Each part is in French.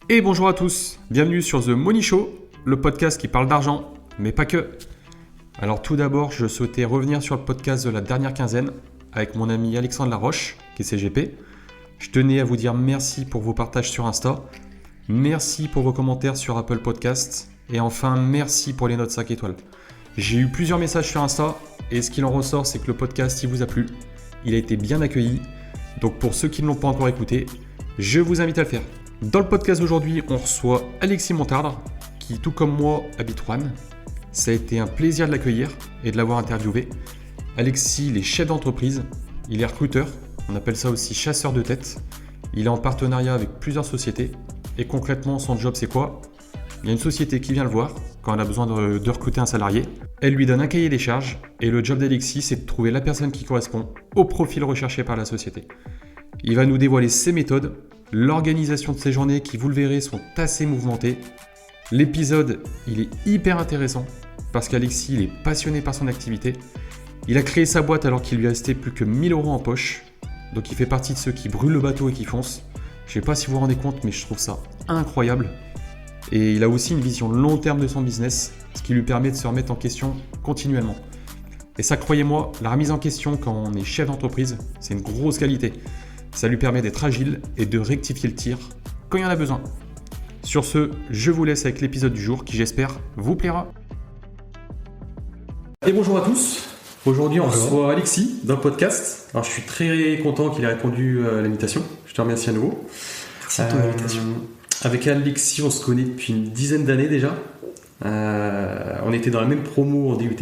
Et bonjour à tous, bienvenue sur The Money Show, le podcast qui parle d'argent, mais pas que. Alors tout d'abord, je souhaitais revenir sur le podcast de la dernière quinzaine avec mon ami Alexandre Laroche, qui est CGP. Je tenais à vous dire merci pour vos partages sur Insta, merci pour vos commentaires sur Apple Podcasts, et enfin merci pour les notes 5 étoiles. J'ai eu plusieurs messages sur Insta, et ce qu'il en ressort, c'est que le podcast il vous a plu, il a été bien accueilli, donc pour ceux qui ne l'ont pas encore écouté, je vous invite à le faire. Dans le podcast d'aujourd'hui, on reçoit Alexis Montardre, qui tout comme moi habite Roanne. Ça a été un plaisir de l'accueillir et de l'avoir interviewé. Alexis, il est chef d'entreprise, il est recruteur, on appelle ça aussi chasseur de tête. Il est en partenariat avec plusieurs sociétés. Et concrètement, son job c'est quoi ? Il y a une société qui vient le voir quand elle a besoin de recruter un salarié. Elle lui donne un cahier des charges et le job d'Alexis, c'est de trouver la personne qui correspond au profil recherché par la société. Il va nous dévoiler ses méthodes, l'organisation de ses journées qui, vous le verrez, sont assez mouvementées. L'épisode, il est hyper intéressant parce qu'Alexis, il est passionné par son activité. Il a créé sa boîte alors qu'il lui restait plus que 1 000 € en poche. Donc il fait partie de ceux qui brûlent le bateau et qui foncent. Je sais pas si vous vous rendez compte, mais je trouve ça incroyable. Et il a aussi une vision long terme de son business, ce qui lui permet de se remettre en question continuellement. Et ça, croyez-moi, la remise en question quand on est chef d'entreprise, c'est une grosse qualité. Ça lui permet d'être agile et de rectifier le tir quand il y en a besoin. Sur ce, je vous laisse avec l'épisode du jour qui, j'espère, vous plaira. Et bonjour à tous. Aujourd'hui, on reçoit Alexis dans le podcast. Alors, je suis très content qu'il ait répondu à l'invitation. Je te remercie à nouveau. Merci de ton invitation. Avec Alexis, on se connaît depuis une dizaine d'années déjà. On était dans la même promo en DUT.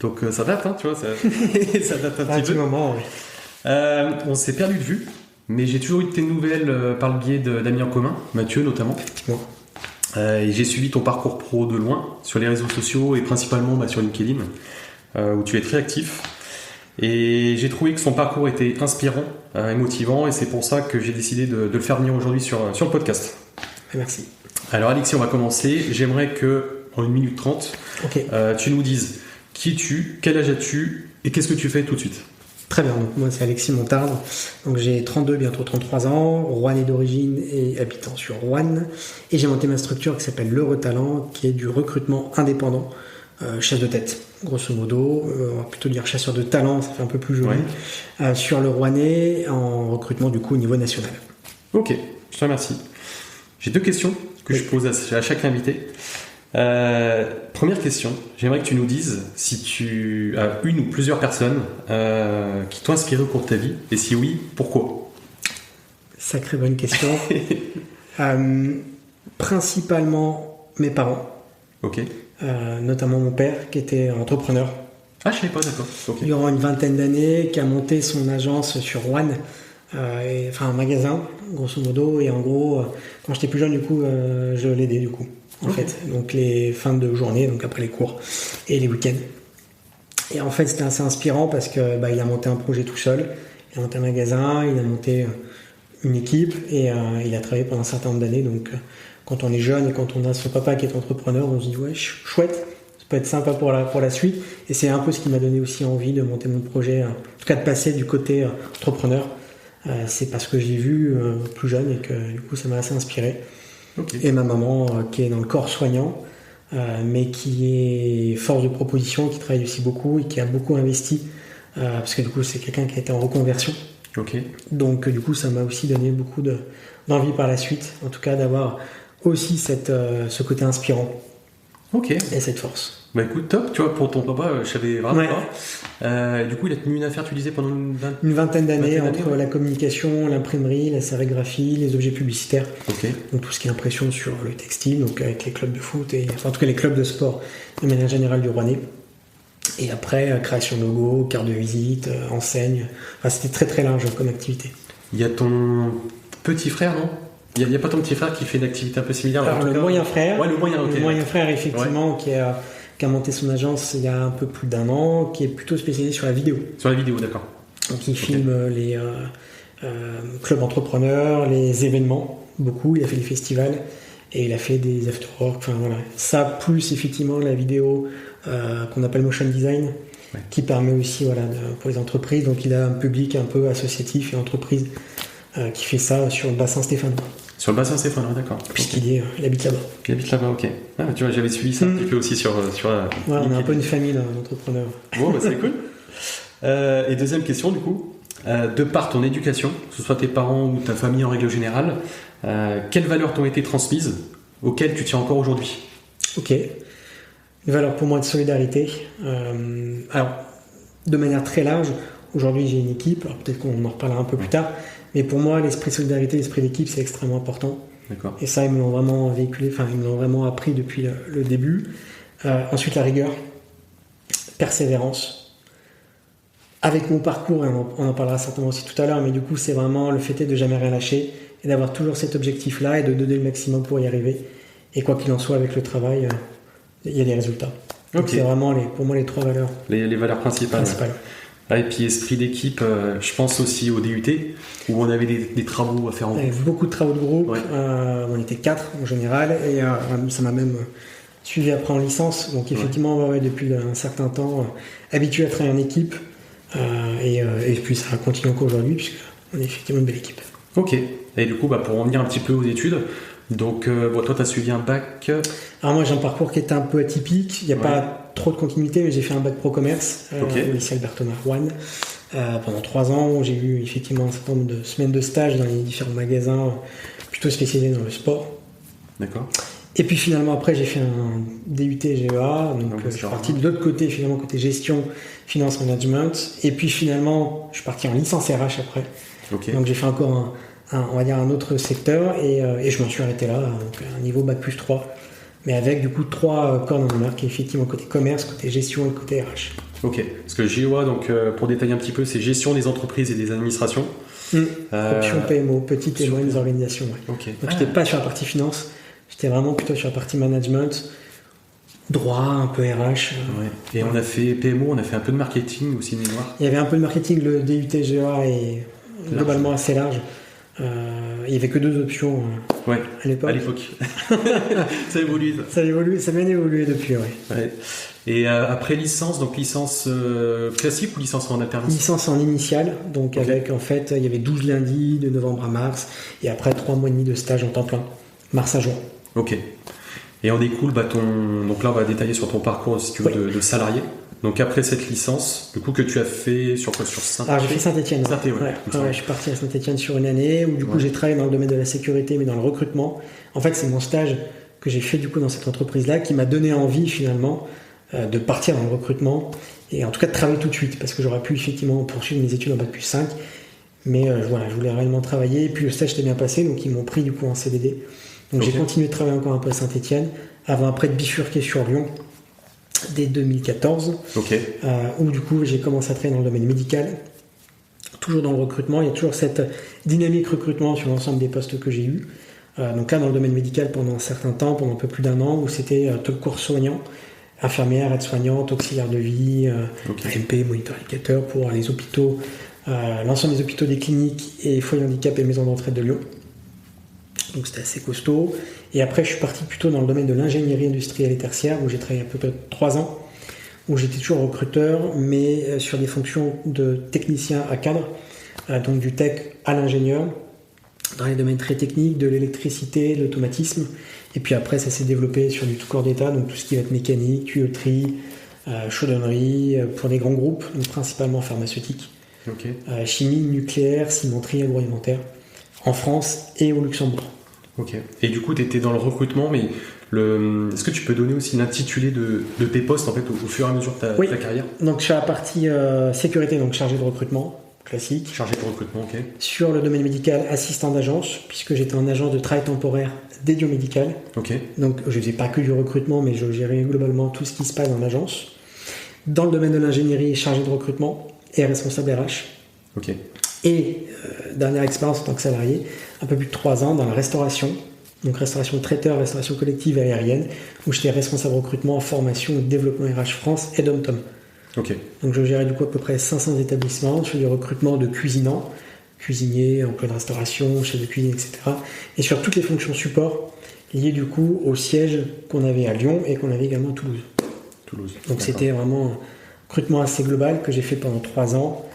Donc, ça date, hein, tu vois. Ça date un petit peu. Moment, oui. On s'est perdu de vue, mais j'ai toujours eu de tes nouvelles par le biais d'amis en commun, Mathieu notamment. Effectivement. Et j'ai suivi ton parcours pro de loin, sur les réseaux sociaux et principalement sur LinkedIn, où tu es très actif. Et j'ai trouvé que son parcours était inspirant et motivant, et c'est pour ça que j'ai décidé de le faire venir aujourd'hui sur le podcast. Merci. Alors Alexis, on va commencer. J'aimerais que, en 1 minute 30, tu nous dises qui es-tu, quel âge as-tu et qu'est-ce que tu fais tout de suite. Très bien, donc moi c'est Alexis Montardre, donc j'ai 32, bientôt 33 ans, Roannais d'origine et habitant sur Roanne, et j'ai monté ma structure qui s'appelle L'Heureux Talent, qui est du recrutement indépendant, chasse de tête, grosso modo, on va plutôt dire chasseur de talent, ça fait un peu plus joli, sur le Roannais, en recrutement du coup au niveau national. Ok, je te remercie. J'ai 2 questions que je pose à chaque invité. Première question, j'aimerais que tu nous dises si tu as une ou plusieurs personnes qui t'ont inspiré au cours de ta vie, et si oui, pourquoi ? Sacrée bonne question. Principalement mes parents, notamment mon père qui était entrepreneur. Ah, je ne savais pas, d'accord. Durant une vingtaine d'années, qui a monté son agence sur Roanne, un magasin, grosso modo, et en gros, quand j'étais plus jeune, du coup, je l'aidais, du coup. En fait, donc les fins de journée, donc après les cours et les week-ends. Et en fait, c'était assez inspirant parce que il a monté un projet tout seul, il a monté un magasin, il a monté une équipe et il a travaillé pendant un certain nombre d'années. Donc, quand on est jeune et quand on a son papa qui est entrepreneur, on se dit ouais, chouette, ça peut être sympa pour la suite. Et c'est un peu ce qui m'a donné aussi envie de monter mon projet, en tout cas de passer du côté entrepreneur. C'est parce que j'ai vu plus jeune et que du coup, ça m'a assez inspiré. Et ma maman qui est dans le corps soignant, mais qui est force de proposition, qui travaille aussi beaucoup et qui a beaucoup investi, parce que du coup c'est quelqu'un qui a été en reconversion. Donc du coup ça m'a aussi donné beaucoup d'envie par la suite, en tout cas d'avoir aussi ce côté inspirant et cette force. Bah écoute, top, tu vois, pour ton papa, je savais vraiment pas. Du coup, il a tenu une affaire, tu disais, pendant une vingtaine d'années, entre la communication, l'imprimerie, la sérigraphie, les objets publicitaires. Donc tout ce qui est impression sur le textile, donc avec les clubs de foot, en tout cas les clubs de sport de manière générale du Roannais. Et après, création de logo, carte de visite, enseigne. Enfin, c'était très très large comme activité. Il y a ton petit frère, non ? Il n'y a pas ton petit frère qui fait une activité un peu similaire ? Alors, le moyen frère. Ouais, le moyen frère, effectivement, qui a monté son agence il y a un peu plus d'1 an, qui est plutôt spécialisé sur la vidéo. Sur la vidéo, d'accord. Donc il filme les clubs entrepreneurs, les événements, beaucoup. Il a fait des festivals et il a fait des after-work. Enfin voilà, ça plus effectivement la vidéo qu'on appelle motion design, qui permet aussi pour les entreprises. Donc il a un public un peu associatif et entreprise qui fait ça sur le bassin stéphanois. Sur le bassin Stéphane, d'accord. Puisqu'il il habite là-bas. Il habite là-bas, ok. Ah, tu vois, j'avais suivi ça un petit peu aussi sur on est un peu une famille d'entrepreneurs. Bon, c'est cool. Et deuxième question, du coup, de par ton éducation, que ce soit tes parents ou ta famille en règle générale, quelles valeurs t'ont été transmises auxquelles tu tiens encore aujourd'hui? Ok. Une valeur pour moi de solidarité. Alors, de manière très large, aujourd'hui j'ai une équipe, alors peut-être qu'on en reparlera un peu plus tard, mais pour moi l'esprit de solidarité, l'esprit d'équipe c'est extrêmement important. D'accord. Et ça ils me l'ont vraiment véhiculé, ils me l'ont vraiment appris depuis le début. Ensuite la rigueur, persévérance. Avec mon parcours, et on en parlera certainement aussi tout à l'heure, mais du coup c'est vraiment le fait de ne jamais rien lâcher et d'avoir toujours cet objectif-là et de donner le maximum pour y arriver. Et quoi qu'il en soit avec le travail, il y a des résultats. Donc c'est vraiment pour moi les 3 valeurs. Les valeurs principales. Ouais. Et puis esprit d'équipe, je pense aussi au DUT, où on avait des travaux à faire en groupe. Beaucoup de travaux de groupe, on était 4 en général, et ça m'a même suivi après en licence. Donc effectivement, depuis un certain temps, habitué à travailler en équipe, et puis ça continue encore aujourd'hui, puisqu'on est effectivement une belle équipe. Ok, et du coup, pour en venir un petit peu aux études, donc toi tu as suivi un bac. Alors moi j'ai un parcours qui était un peu atypique, il n'y a pas trop de continuité, mais j'ai fait un bac pro commerce au lycée Albert Thomas Rouen pendant 3 ans, où j'ai eu effectivement un certain nombre de semaines de stage dans les différents magasins plutôt spécialisés dans le sport. D'accord. Et puis finalement après j'ai fait un DUT GEA, donc je suis parti de l'autre côté, finalement côté gestion, finance, management, et puis finalement je suis parti en licence RH après. Donc j'ai fait encore on va dire un autre secteur, et je m'en suis arrêté là, donc un niveau bac plus 3, mais avec du coup 3 corps dans mon arc, effectivement côté commerce, côté gestion et côté RH. Ok, parce que GEA, donc pour détailler un petit peu, c'est gestion des entreprises et des administrations. Option PMO, petites et moyennes organisations. Donc j'étais pas sur la partie finance, j'étais vraiment plutôt sur la partie management, droit, un peu RH. Et on a fait PMO, on a fait un peu de marketing aussi, mémoire. Il y avait un peu de marketing, le DUT GEA est globalement assez large. Il n'y avait que 2 options à l'époque. Ça évolue. Ça a bien évolué depuis, Et après licence, donc licence classique ou licence en alternance? Licence en initiale, donc avec en fait, il y avait 12 lundis de novembre à mars, et après 3 mois et demi de stage en temps plein, mars à juin. Ok. Et en découle, donc là on va détailler sur ton parcours si tu veux de salarié. Donc après cette licence, du coup que tu as fait sur Saint-Étienne. Alors j'ai fait Saint-Étienne. Je suis parti à Saint-Étienne sur une année où du coup j'ai travaillé dans le domaine de la sécurité, mais dans le recrutement. En fait c'est mon stage que j'ai fait du coup dans cette entreprise-là qui m'a donné envie finalement de partir dans le recrutement, et en tout cas de travailler tout de suite, parce que j'aurais pu effectivement poursuivre mes études en bac plus 5, mais je voulais réellement travailler, et puis le stage s'était bien passé, donc ils m'ont pris du coup en CDD. Donc j'ai continué de travailler encore un peu à Saint-Étienne, avant après de bifurquer sur Lyon dès 2014, où du coup j'ai commencé à travailler dans le domaine médical, toujours dans le recrutement. Il y a toujours cette dynamique recrutement sur l'ensemble des postes que j'ai eus. Donc là dans le domaine médical pendant un certain temps, pendant un peu plus d'1 an, où c'était tout le cours soignant, infirmière, aide-soignante, auxiliaire de vie, AMP, moniteur éducateur pour les hôpitaux, l'ensemble des hôpitaux, des cliniques et foyers handicap et maisons d'entraide de Lyon. Donc c'était assez costaud. Et après je suis parti plutôt dans le domaine de l'ingénierie industrielle et tertiaire, où j'ai travaillé à peu près 3 ans, où j'étais toujours recruteur, mais sur des fonctions de technicien à cadre, donc du tech à l'ingénieur, dans les domaines très techniques, de l'électricité, de l'automatisme. Et puis après ça s'est développé sur du tout corps d'état, donc tout ce qui va être mécanique, tuyauterie, chaudronnerie, pour des grands groupes, donc principalement pharmaceutiques, chimie, nucléaire, cimenterie, agroalimentaire, en France et au Luxembourg. Ok. Et du coup, tu étais dans le recrutement, mais est-ce que tu peux donner aussi l'intitulé de tes postes en fait, au fur et à mesure de ta carrière? Donc sur la partie sécurité, donc chargé de recrutement, classique. Chargé de recrutement, ok. Sur le domaine médical, assistant d'agence, puisque j'étais en agence de travail temporaire dédié au médical. Ok. Donc je ne faisais pas que du recrutement, mais je gérais globalement tout ce qui se passe dans l'agence. Dans le domaine de l'ingénierie, chargé de recrutement et responsable RH. Ok. Et dernière expérience en tant que salarié, un peu plus de 3 ans dans la restauration, donc restauration traiteur, restauration collective et aérienne, où j'étais responsable recrutement, formation et développement RH France et Dom-Tom. Ok. Donc je gérais du coup à peu près 500 établissements, je fais du recrutement de cuisinants, cuisiniers, emploi de restauration, chef de cuisine, etc. Et sur toutes les fonctions support liées du coup au siège qu'on avait à Lyon et qu'on avait également à Toulouse. Donc c'était vraiment un recrutement assez global que j'ai fait pendant 3 ans.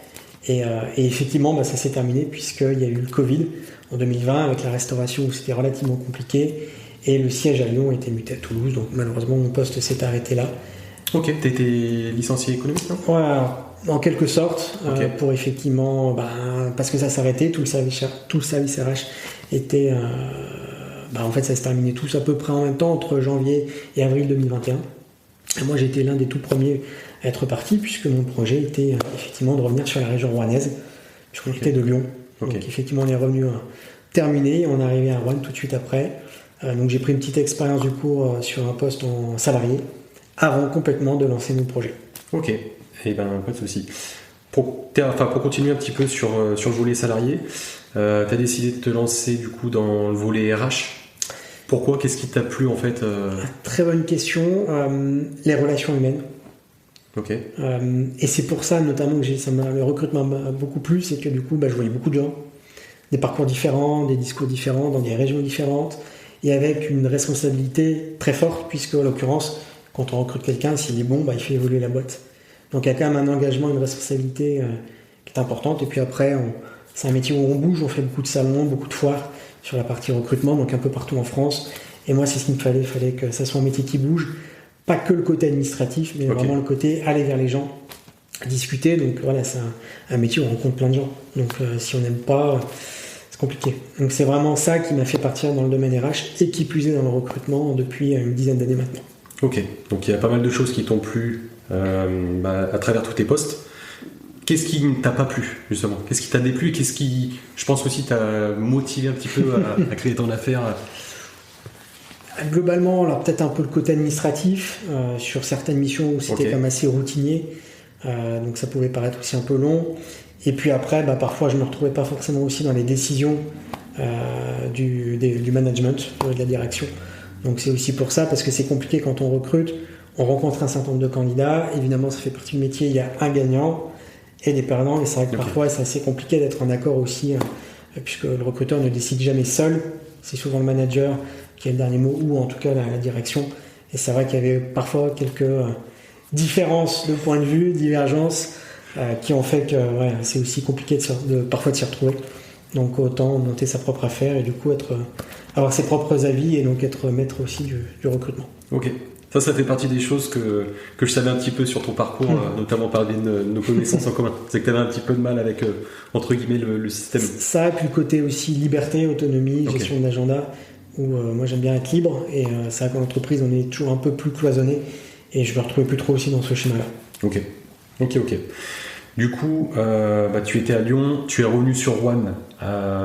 Et effectivement, ça s'est terminé puisqu'il y a eu le Covid en 2020 avec la restauration où c'était relativement compliqué et le siège à Lyon a été muté à Toulouse. Donc malheureusement, mon poste s'est arrêté là. Ok, tu étais licencié économique, non ? Ouais, alors, en quelque sorte, pour effectivement, parce que ça s'arrêtait, tout le service RH était... en fait, ça s'est terminé tous à peu près en même temps, entre janvier et avril 2021. Et moi, j'étais l'un des tout premiers à être parti, puisque mon projet était effectivement de revenir sur la région rouennaise, puisqu'on était de Lyon. Donc effectivement, on est revenu terminé, on est arrivé à Rouen tout de suite après. Donc j'ai pris une petite expérience du coup sur un poste en salarié, avant complètement de lancer mon projet. Ok, et pas de souci. Pour continuer un petit peu sur le volet salarié, tu as décidé de te lancer du coup dans le volet RH. Pourquoi ? Qu'est-ce qui t'a plu en fait Très bonne question. Les relations humaines. Ok. Et c'est pour ça notamment que le recrutement m'a beaucoup plu, c'est que du coup je voyais beaucoup de gens, des parcours différents, des discours différents, dans des régions différentes, et avec une responsabilité très forte, puisque en l'occurrence, quand on recrute quelqu'un, s'il est bon, il fait évoluer la boîte. Donc il y a quand même un engagement, une responsabilité qui est importante. Et puis après, c'est un métier où on bouge, on fait beaucoup de salons, beaucoup de foires sur la partie recrutement, donc un peu partout en France. Et moi, c'est ce qu'il me fallait. Il fallait que ça soit un métier qui bouge. Pas que le côté administratif, mais vraiment le côté aller vers les gens, discuter. Donc voilà, c'est un métier où on rencontre plein de gens. Donc si on n'aime pas, c'est compliqué. Donc c'est vraiment ça qui m'a fait partir dans le domaine RH et qui puisait dans le recrutement depuis une dizaine d'années maintenant. Ok, donc il y a pas mal de choses qui t'ont plu à travers tous tes postes. Qu'est-ce qui ne t'a pas plu, justement ? Qu'est-ce qui t'a déplu et qu'est-ce qui, je pense aussi, t'a motivé un petit peu à créer ton affaire ? Globalement, alors peut-être un peu le côté administratif, sur certaines missions où c'était quand même assez routinier, donc ça pouvait paraître aussi un peu long. Et puis après, parfois je ne me retrouvais pas forcément aussi dans les décisions du management, de la direction. Donc c'est aussi pour ça, parce que c'est compliqué quand on recrute, on rencontre un certain nombre de candidats, évidemment ça fait partie du métier, il y a un gagnant et des perdants, et c'est vrai que parfois c'est assez compliqué d'être en accord aussi, puisque le recruteur ne décide jamais seul, c'est souvent le manager qui a le dernier mot, ou en tout cas la direction, et c'est vrai qu'il y avait parfois quelques différences de point de vue, divergences, qui ont fait que c'est aussi compliqué parfois de s'y retrouver. Donc autant monter sa propre affaire et du coup avoir ses propres avis et donc être maître aussi du recrutement. Ok. Ça fait partie des choses que je savais un petit peu sur ton parcours, notamment par de nos connaissances en commun. C'est que tu avais un petit peu de mal avec, entre guillemets, le système. Ça, et puis le côté aussi liberté, autonomie, gestion de l'agenda, où moi j'aime bien être libre, et c'est vrai qu'en entreprise on est toujours un peu plus cloisonné, et je me retrouvais plus trop aussi dans ce schéma-là. Ok. Du coup, tu étais à Lyon, tu es revenu sur Rouen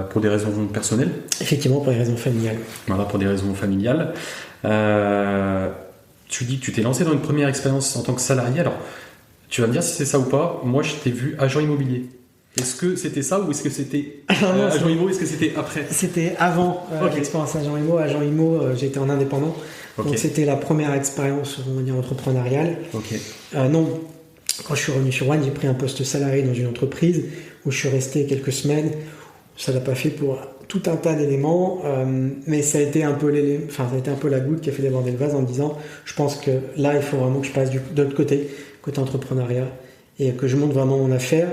pour des raisons personnelles ? Effectivement, pour des raisons familiales. Voilà, pour des raisons familiales. Tu dis que tu t'es lancé dans une première expérience en tant que salarié. Alors, tu vas me dire si c'est ça ou pas. Moi, je t'ai vu agent immobilier. Est-ce que c'était ça ou est-ce que c'était agent immo ? Est-ce que c'était après ? C'était avant l'expérience agent immo. Agent immo, j'étais en indépendant. Donc c'était la première expérience, on va dire, entrepreneuriale. Non. Quand je suis revenu sur Rouen, j'ai pris un poste salarié dans une entreprise où je suis resté quelques semaines. Ça l'a pas fait pour tout un tas d'éléments, mais ça a été un peu la goutte qui a fait déborder le vase en me disant, je pense que là, il faut vraiment que je passe de l'autre côté entrepreneuriat, et que je monte vraiment mon affaire.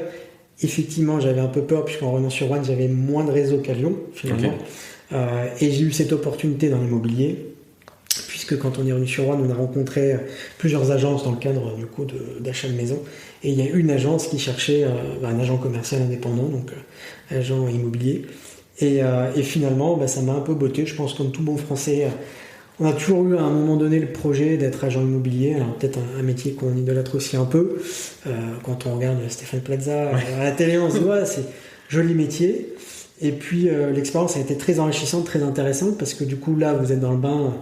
Effectivement, j'avais un peu peur, puisqu'en revenant sur Rouen, j'avais moins de réseau qu'à Lyon, finalement. Et j'ai eu cette opportunité dans l'immobilier, puisque quand on est revenu sur Rouen, on a rencontré plusieurs agences dans le cadre du coup d'achat de maison, et il y a une agence qui cherchait un agent commercial indépendant, donc agent immobilier, et finalement ça m'a un peu botté. Je pense comme tout bon français, on a toujours eu à un moment donné le projet d'être agent immobilier, alors peut-être un métier qu'on idolâtre aussi un peu, quand on regarde Stéphane Plaza à la télé, on se dit c'est joli métier. Et puis l'expérience a été très enrichissante, très intéressante, parce que du coup là vous êtes dans le bain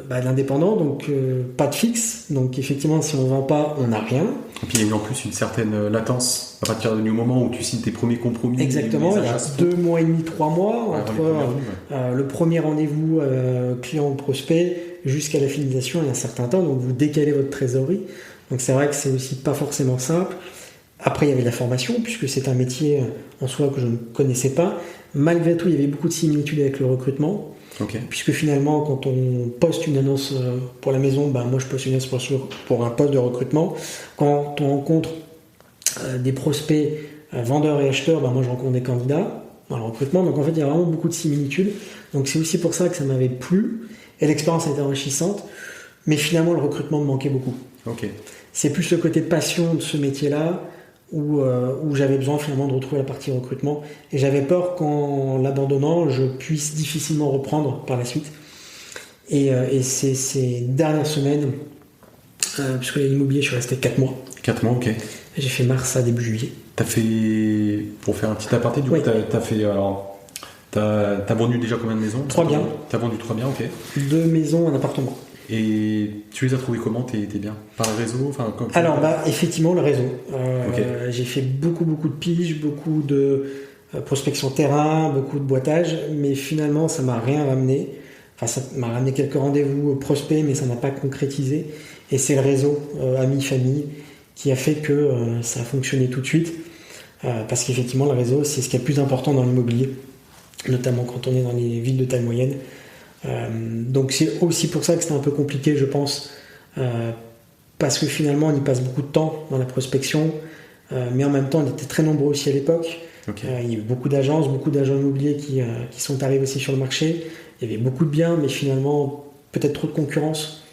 d'indépendant, donc pas de fixe, donc effectivement si on ne vend pas, on n'a rien. Et puis il y a eu en plus une certaine latence à partir du moment où tu signes tes premiers compromis. Exactement, il y a 2 mois et demi, 3 mois entre le premier rendez-vous client ou prospect jusqu'à la finalisation, il y a un certain temps, donc vous décalez votre trésorerie, donc c'est vrai que c'est aussi pas forcément simple. Après il y avait la formation, puisque c'est un métier en soi que je ne connaissais pas. Malgré tout, il y avait beaucoup de similitudes avec le recrutement. Puisque finalement, quand on poste une annonce pour la maison, moi je poste une annonce pour un poste de recrutement. Quand on rencontre des prospects vendeur et acheteur, moi je rencontre des candidats dans le recrutement, donc en fait il y a vraiment beaucoup de similitudes, donc c'est aussi pour ça que ça m'avait plu, et l'expérience a été enrichissante, mais finalement le recrutement me manquait beaucoup. Ok. C'est plus le côté passion de ce métier-là, où j'avais besoin finalement de retrouver la partie recrutement, et j'avais peur qu'en l'abandonnant, je puisse difficilement reprendre par la suite. Et ces dernières semaines, puisque l'immobilier, je suis resté 4 mois. 4 mois, ok. J'ai fait mars à début juillet. T'as fait, pour faire un petit aparté, du coup, t'as fait, alors, t'as vendu déjà combien de maisons? 3 biens. T'as vendu 3 biens, ok. 2 maisons, un appartement. Et tu les as trouvés comment, tes biens? Par le réseau, enfin, Alors, effectivement, le réseau. Ok. J'ai fait beaucoup de piges, beaucoup de prospection terrain, beaucoup de boitage, mais finalement, ça m'a rien ramené. Enfin, ça m'a ramené quelques rendez-vous prospects, mais ça n'a pas concrétisé. Et c'est le réseau, amis, famille, qui a fait que ça a fonctionné tout de suite. Parce qu'effectivement, le réseau, c'est ce qui est le plus important dans l'immobilier, notamment quand on est dans les villes de taille moyenne. Donc c'est aussi pour ça que c'était un peu compliqué, je pense, parce que finalement, on y passe beaucoup de temps dans la prospection, mais en même temps, on était très nombreux aussi à l'époque. Ok. Il y a eu beaucoup d'agences, beaucoup d'agents immobiliers qui sont arrivés aussi sur le marché. Il y avait beaucoup de biens, mais finalement, peut-être trop de concurrence.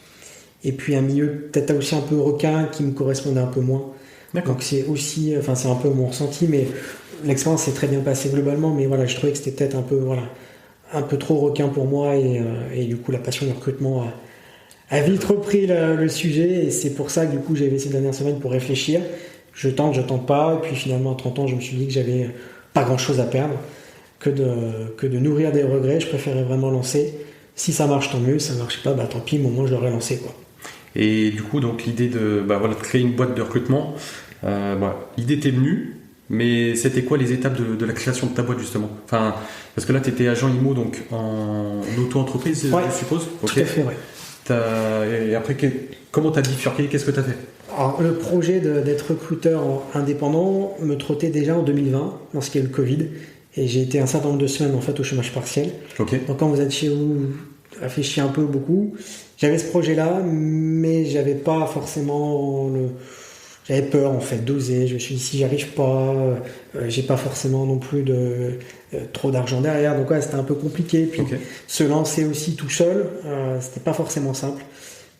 Et puis un milieu peut-être aussi un peu requin qui me correspondait un peu moins. D'accord. Donc c'est aussi, enfin c'est un peu mon ressenti, mais l'expérience s'est très bien passée globalement. Mais voilà, je trouvais que c'était peut-être un peu trop requin pour moi, et du coup la passion du recrutement a vite repris le sujet, et c'est pour ça que du coup j'avais ces dernières semaines pour réfléchir. Je tente pas, et puis finalement à 30 ans je me suis dit que j'avais pas grand chose à perdre, que de nourrir des regrets. Je préférais vraiment lancer. Si ça marche, tant mieux. Si ça marche pas, tant pis, mais au moins je l'aurais lancé, quoi. Et du coup, donc l'idée de créer une boîte de recrutement, l'idée t'est venue, mais c'était quoi les étapes de la création de ta boîte, justement? Enfin, parce que là, tu étais agent IMO, donc en auto-entreprise, Ouais, je suppose. Tout à fait, ouais. Et après, comment tu as bifurqué? Qu'est-ce que tu as fait? Alors, le projet d'être recruteur indépendant me trottait déjà en 2020, lorsqu'il y a eu le Covid, et j'ai été un certain nombre de semaines en fait au chômage partiel. Ok. Donc quand vous êtes chez vous, réfléchissez un peu beaucoup. J'avais ce projet-là, mais j'avais pas forcément j'avais peur en fait d'oser. Je me suis dit si j'y arrive pas, j'ai pas forcément non plus trop d'argent derrière, donc ouais, c'était un peu compliqué. Puis se lancer aussi tout seul, c'était pas forcément simple.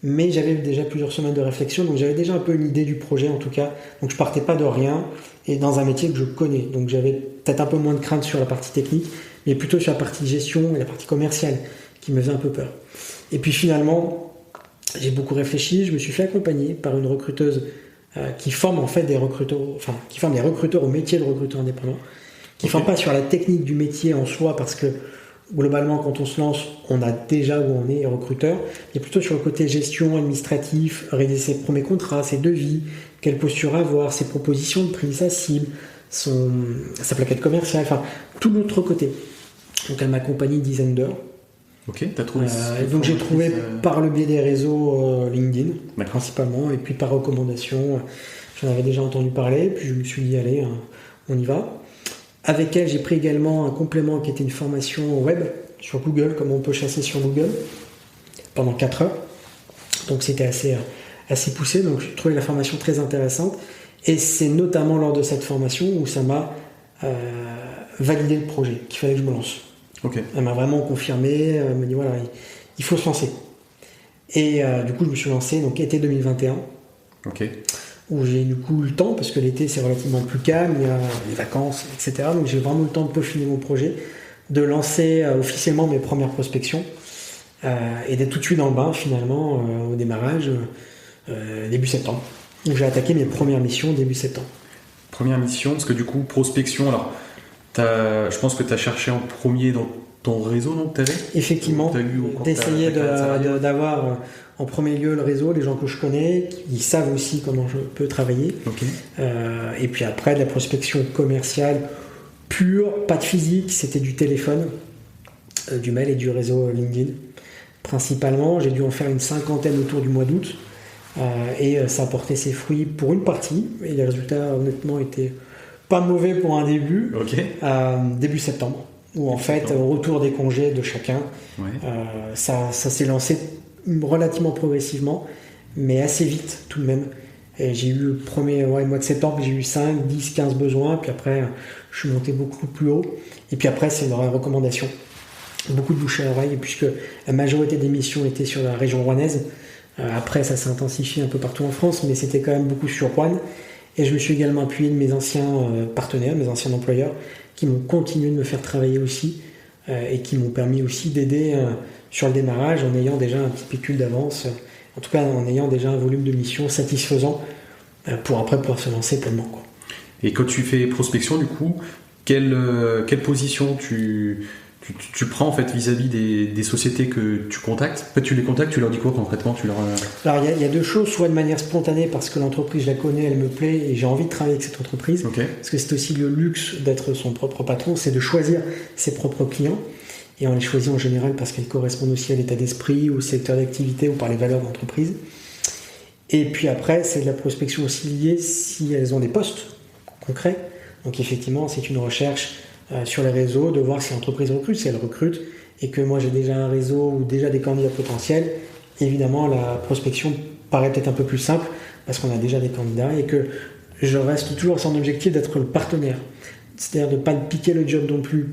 Mais j'avais déjà plusieurs semaines de réflexion, donc j'avais déjà un peu une idée du projet en tout cas. Donc je partais pas de rien, et dans un métier que je connais. Donc j'avais peut-être un peu moins de crainte sur la partie technique, mais plutôt sur la partie gestion et la partie commerciale qui me faisait un peu peur. Et puis finalement, j'ai beaucoup réfléchi, je me suis fait accompagner par une recruteuse qui forme en fait des recruteurs au métier de recruteur indépendant, qui ne forme pas sur la technique du métier en soi, parce que globalement, quand on se lance, on a déjà où on est recruteur, mais plutôt sur le côté gestion, administratif, réaliser ses premiers contrats, ses devis, quelle posture avoir, ses propositions de prix, sa cible, sa plaquette commerciale, enfin tout l'autre côté. Donc elle m'a accompagné une dizaine d'heures. Ok, t'as trouvé donc j'ai trouvé par le biais des réseaux LinkedIn, D'accord. principalement, et puis par recommandation. J'en avais déjà entendu parler, puis je me suis dit allez, on y va. Avec elle, j'ai pris également un complément qui était une formation web sur Google, comme on peut chasser sur Google, pendant 4 heures. Donc c'était assez poussé, donc j'ai trouvé la formation très intéressante. Et c'est notamment lors de cette formation où ça m'a validé le projet, qu'il fallait que je me lance. Okay. Elle m'a vraiment confirmé, elle m'a dit voilà, il faut se lancer. Et du coup, je me suis lancé, donc été 2021. Ok. Où j'ai du coup eu le temps, parce que l'été c'est relativement plus calme, il y a les vacances, etc. Donc j'ai vraiment eu le temps de peaufiner mon projet, de lancer officiellement mes premières prospections, et d'être tout de suite dans le bain finalement au démarrage, début septembre, où j'ai attaqué mes premières missions début septembre. Première mission, parce que du coup, prospection, alors je pense que tu as cherché en premier dans ton réseau, non, que tu avais ? Effectivement, d'essayer d'avoir en premier lieu le réseau, les gens que je connais, qui savent aussi comment je peux travailler. Okay. Et puis après, de la prospection commerciale pure, pas de physique, c'était du téléphone, du mail et du réseau LinkedIn. Principalement, j'ai dû en faire une 50aine autour du mois d'août. Et ça a porté ses fruits pour une partie. Et les résultats, honnêtement, étaient pas mauvais pour un début. Okay. Début septembre. Où en fait, au retour des congés de chacun, ça s'est lancé relativement progressivement, mais assez vite tout de même. Et j'ai eu le premier mois de septembre, j'ai eu 5, 10, 15 besoins. Puis après, je suis monté beaucoup plus haut. Et puis après, c'est une recommandation. Beaucoup de bouche à oreille, puisque la majorité des missions étaient sur la région rouennaise. Après, ça s'est intensifié un peu partout en France, mais c'était quand même beaucoup sur Rouen. Et je me suis également appuyé de mes anciens partenaires, mes anciens employeurs, qui m'ont continué de me faire travailler aussi et qui m'ont permis aussi d'aider sur le démarrage en ayant déjà un petit pécule d'avance, en tout cas en ayant déjà un volume de missions satisfaisant pour après pouvoir se lancer pleinement, quoi. Et quand tu fais prospection, du coup, quelle position tu prends en fait vis-à-vis des sociétés que tu contactes? En fait, tu les contactes, tu leur dis quoi concrètement? Alors il y a deux choses, soit de manière spontanée parce que l'entreprise je la connais, elle me plaît et j'ai envie de travailler avec cette entreprise, parce que c'est aussi le luxe d'être son propre patron, c'est de choisir ses propres clients, et on les choisit en général parce qu'elles correspondent aussi à l'état d'esprit, au secteur d'activité ou par les valeurs d'entreprise. Et puis après, c'est de la prospection aussi liée si elles ont des postes concrets. Donc effectivement, c'est une recherche sur les réseaux, de voir si l'entreprise recrute, si elle recrute, et que moi j'ai déjà un réseau ou déjà des candidats potentiels. Évidemment, la prospection paraît peut-être un peu plus simple parce qu'on a déjà des candidats et que je reste toujours sans objectif d'être le partenaire. C'est-à-dire de ne pas piquer le job non plus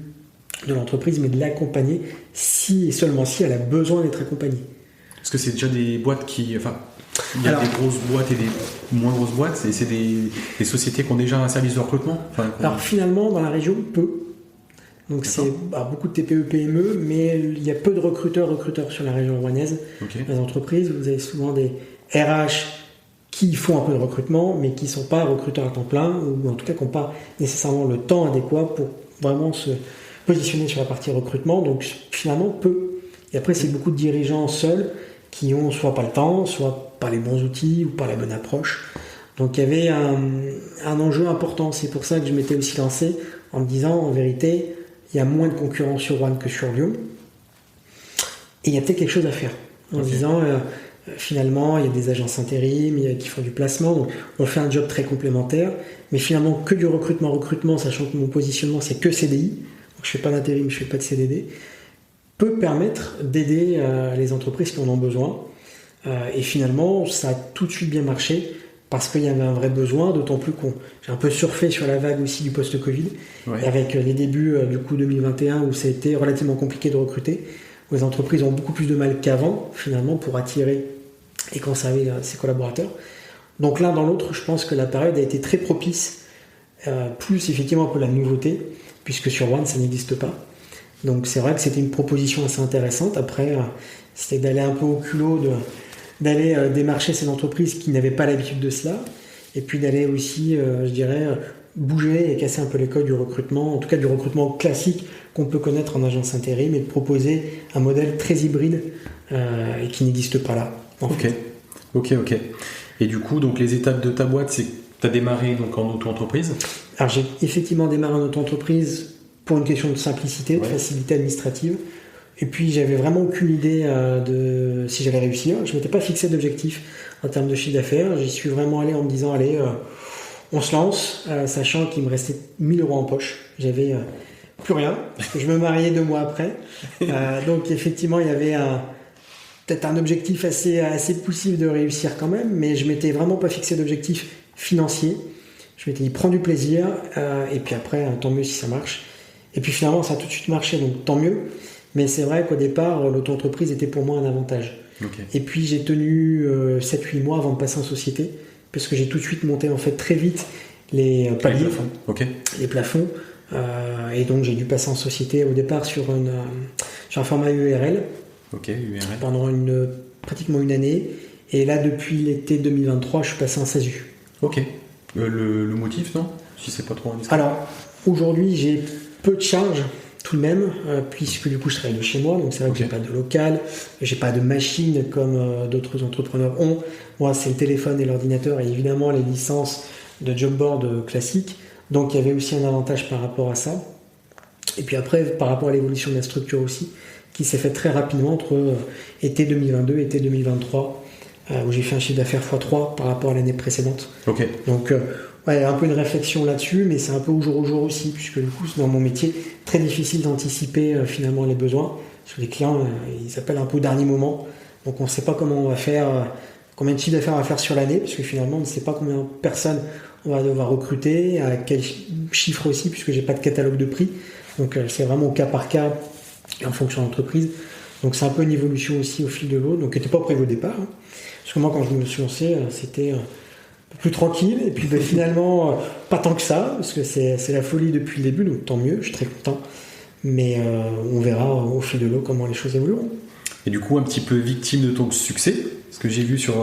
de l'entreprise, mais de l'accompagner si et seulement si elle a besoin d'être accompagnée. Parce que c'est déjà des boîtes qui... Enfin, il y a des grosses boîtes et des moins grosses boîtes, c'est des sociétés qui ont déjà un service de recrutement. Alors finalement, dans la région, peu. Donc c'est beaucoup de TPE, PME, mais il y a peu de recruteurs sur la région rouennaise. Les entreprises, vous avez souvent des RH qui font un peu de recrutement, mais qui ne sont pas recruteurs à temps plein, ou en tout cas qui n'ont pas nécessairement le temps adéquat pour vraiment se positionner sur la partie recrutement. Donc finalement, peu. Et après, c'est beaucoup de dirigeants seuls qui ont soit pas le temps, soit pas les bons outils ou pas la bonne approche. Donc il y avait un enjeu important. C'est pour ça que je m'étais aussi lancé en me disant, en vérité, il y a moins de concurrence sur Rouen que sur Lyon. Et il y a peut-être quelque chose à faire. En disant, finalement, il y a des agences intérim qui font du placement. Donc, on fait un job très complémentaire. Mais finalement, que du recrutement, sachant que mon positionnement, c'est que CDI. Donc, je ne fais pas d'intérim, je ne fais pas de CDD. Peut permettre d'aider les entreprises qui en ont besoin. Et finalement, ça a tout de suite bien marché. Parce qu'il y avait un vrai besoin, d'autant plus j'ai un peu surfé sur la vague aussi du post-Covid, avec les débuts du coup 2021 où ça a été relativement compliqué de recruter, où les entreprises ont beaucoup plus de mal qu'avant, finalement, pour attirer et conserver ses collaborateurs. Donc l'un dans l'autre, je pense que la période a été très propice, plus effectivement que la nouveauté, puisque sur Rouen, ça n'existe pas. Donc c'est vrai que c'était une proposition assez intéressante. Après, c'était d'aller un peu au culot d'aller démarcher ces entreprises qui n'avaient pas l'habitude de cela, et puis d'aller aussi, je dirais, bouger et casser un peu les codes du recrutement, en tout cas du recrutement classique qu'on peut connaître en agence intérim, et de proposer un modèle très hybride et qui n'existe pas là. Ok. Et du coup, donc les étapes de ta boîte, c'est que tu as démarré donc, en auto-entreprise? Alors j'ai effectivement démarré en auto-entreprise pour une question de simplicité, de facilité administrative. Et puis j'avais vraiment aucune idée de si j'allais réussir. Je ne m'étais pas fixé d'objectif en termes de chiffre d'affaires. J'y suis vraiment allé en me disant allez, on se lance, sachant qu'il me restait 1 000 € en poche. J'avais plus rien, parce que je me mariais 2 mois après. Donc effectivement, il y avait peut-être un objectif assez poussif de réussir quand même, mais je ne m'étais vraiment pas fixé d'objectif financier. Je m'étais dit prends du plaisir, et puis après, tant mieux si ça marche. Et puis finalement, ça a tout de suite marché, donc tant mieux. Mais c'est vrai qu'au départ, l'auto-entreprise était pour moi un avantage. Et puis j'ai tenu 7-8 mois avant de passer en société, parce que j'ai tout de suite monté en fait très vite les paliers, les plafonds. Et donc j'ai dû passer en société au départ sur un format URL, pendant pratiquement une année. Et là, depuis l'été 2023, je suis passé en SASU. Le motif, non? Si c'est pas trop indiscret. Alors, aujourd'hui, j'ai peu de charges. Tout de même, puisque du coup je travaille de chez moi, donc c'est vrai que j'ai pas de local, j'ai pas de machine comme d'autres entrepreneurs ont. Moi, c'est le téléphone et l'ordinateur et évidemment les licences de job board classiques. Donc il y avait aussi un avantage par rapport à ça. Et puis après, par rapport à l'évolution de la structure aussi, qui s'est fait très rapidement entre été 2022 et été 2023, où j'ai fait un chiffre d'affaires x3 par rapport à l'année précédente. Donc un peu une réflexion là-dessus, mais c'est un peu au jour aussi, puisque du coup, c'est dans mon métier très difficile d'anticiper finalement les besoins. Parce que les clients, ils appellent un peu au dernier moment, donc on ne sait pas comment on va faire combien de chiffre d'affaires on va faire sur l'année, parce que finalement on ne sait pas combien de personnes on va devoir recruter, à quel chiffre aussi, puisque j'ai pas de catalogue de prix. Donc c'est vraiment au cas par cas et en fonction de l'entreprise. Donc c'est un peu une évolution aussi au fil de l'eau, donc qui n'était pas prévu au départ. Hein. Parce que moi quand je me suis lancé, c'était un peu plus tranquille, et puis finalement pas tant que ça, parce que c'est la folie depuis le début, donc tant mieux, je suis très content. Mais on verra au fil de l'eau comment les choses évolueront. Et du coup, un petit peu victime de ton succès, parce que j'ai vu sur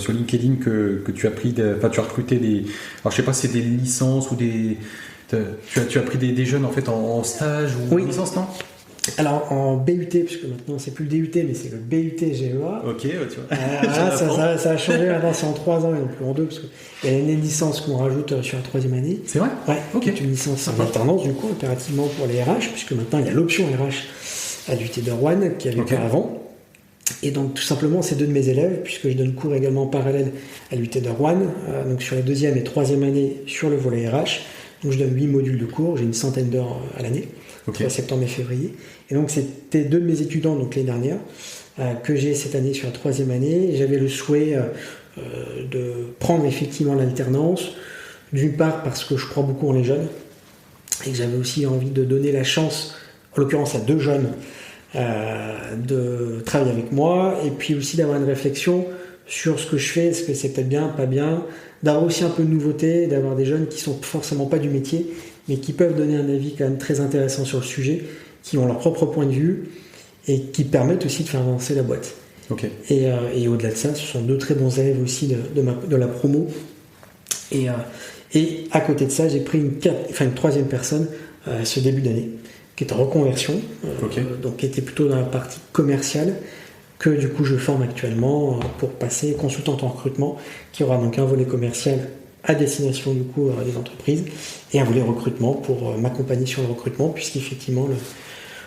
LinkedIn que tu as pris, tu as recruté des, alors je sais pas si c'est des licences ou des, tu as pris des jeunes en fait en stage ou en licence, non? Alors en BUT, puisque maintenant c'est plus le DUT, mais c'est le BUT GEA. Ok, tu vois. Ça a changé, maintenant c'est en 3 ans et non plus en 2, parce qu'il y a une licence qu'on rajoute sur la 3e année. C'est vrai? Ouais, ok. Une licence en alternance du coup, impérativement pour les RH, puisque maintenant il y a l'option RH à l'UT de Rouen qui avait pas avant. Et donc tout simplement c'est 2 de mes élèves, puisque je donne cours également en parallèle à l'UT de Rouen, donc sur la 2e et 3e année sur le volet RH. Donc je donne 8 modules de cours, j'ai une centaine d'heures à l'année, entre septembre et février. Et donc c'était 2 de mes étudiants donc l'année dernière que j'ai cette année sur la 3e année. Et j'avais le souhait de prendre effectivement l'alternance, d'une part parce que je crois beaucoup en les jeunes, et que j'avais aussi envie de donner la chance, en l'occurrence à 2 jeunes, de travailler avec moi, et puis aussi d'avoir une réflexion sur ce que je fais, est-ce que c'est peut-être bien, pas bien, d'avoir aussi un peu de nouveauté, d'avoir des jeunes qui sont forcément pas du métier, mais qui peuvent donner un avis quand même très intéressant sur le sujet, qui ont leur propre point de vue, et qui permettent aussi de faire avancer la boîte. Et au-delà de ça, ce sont 2 très bons élèves aussi de la promo. Et à côté de ça, j'ai pris une 3e personne ce début d'année, qui est en reconversion, donc qui était plutôt dans la partie commerciale, que du coup je forme actuellement pour passer consultante en recrutement, qui aura donc un volet commercial à destination du coup des entreprises et un volet recrutement pour m'accompagner sur le recrutement, puisqu'effectivement le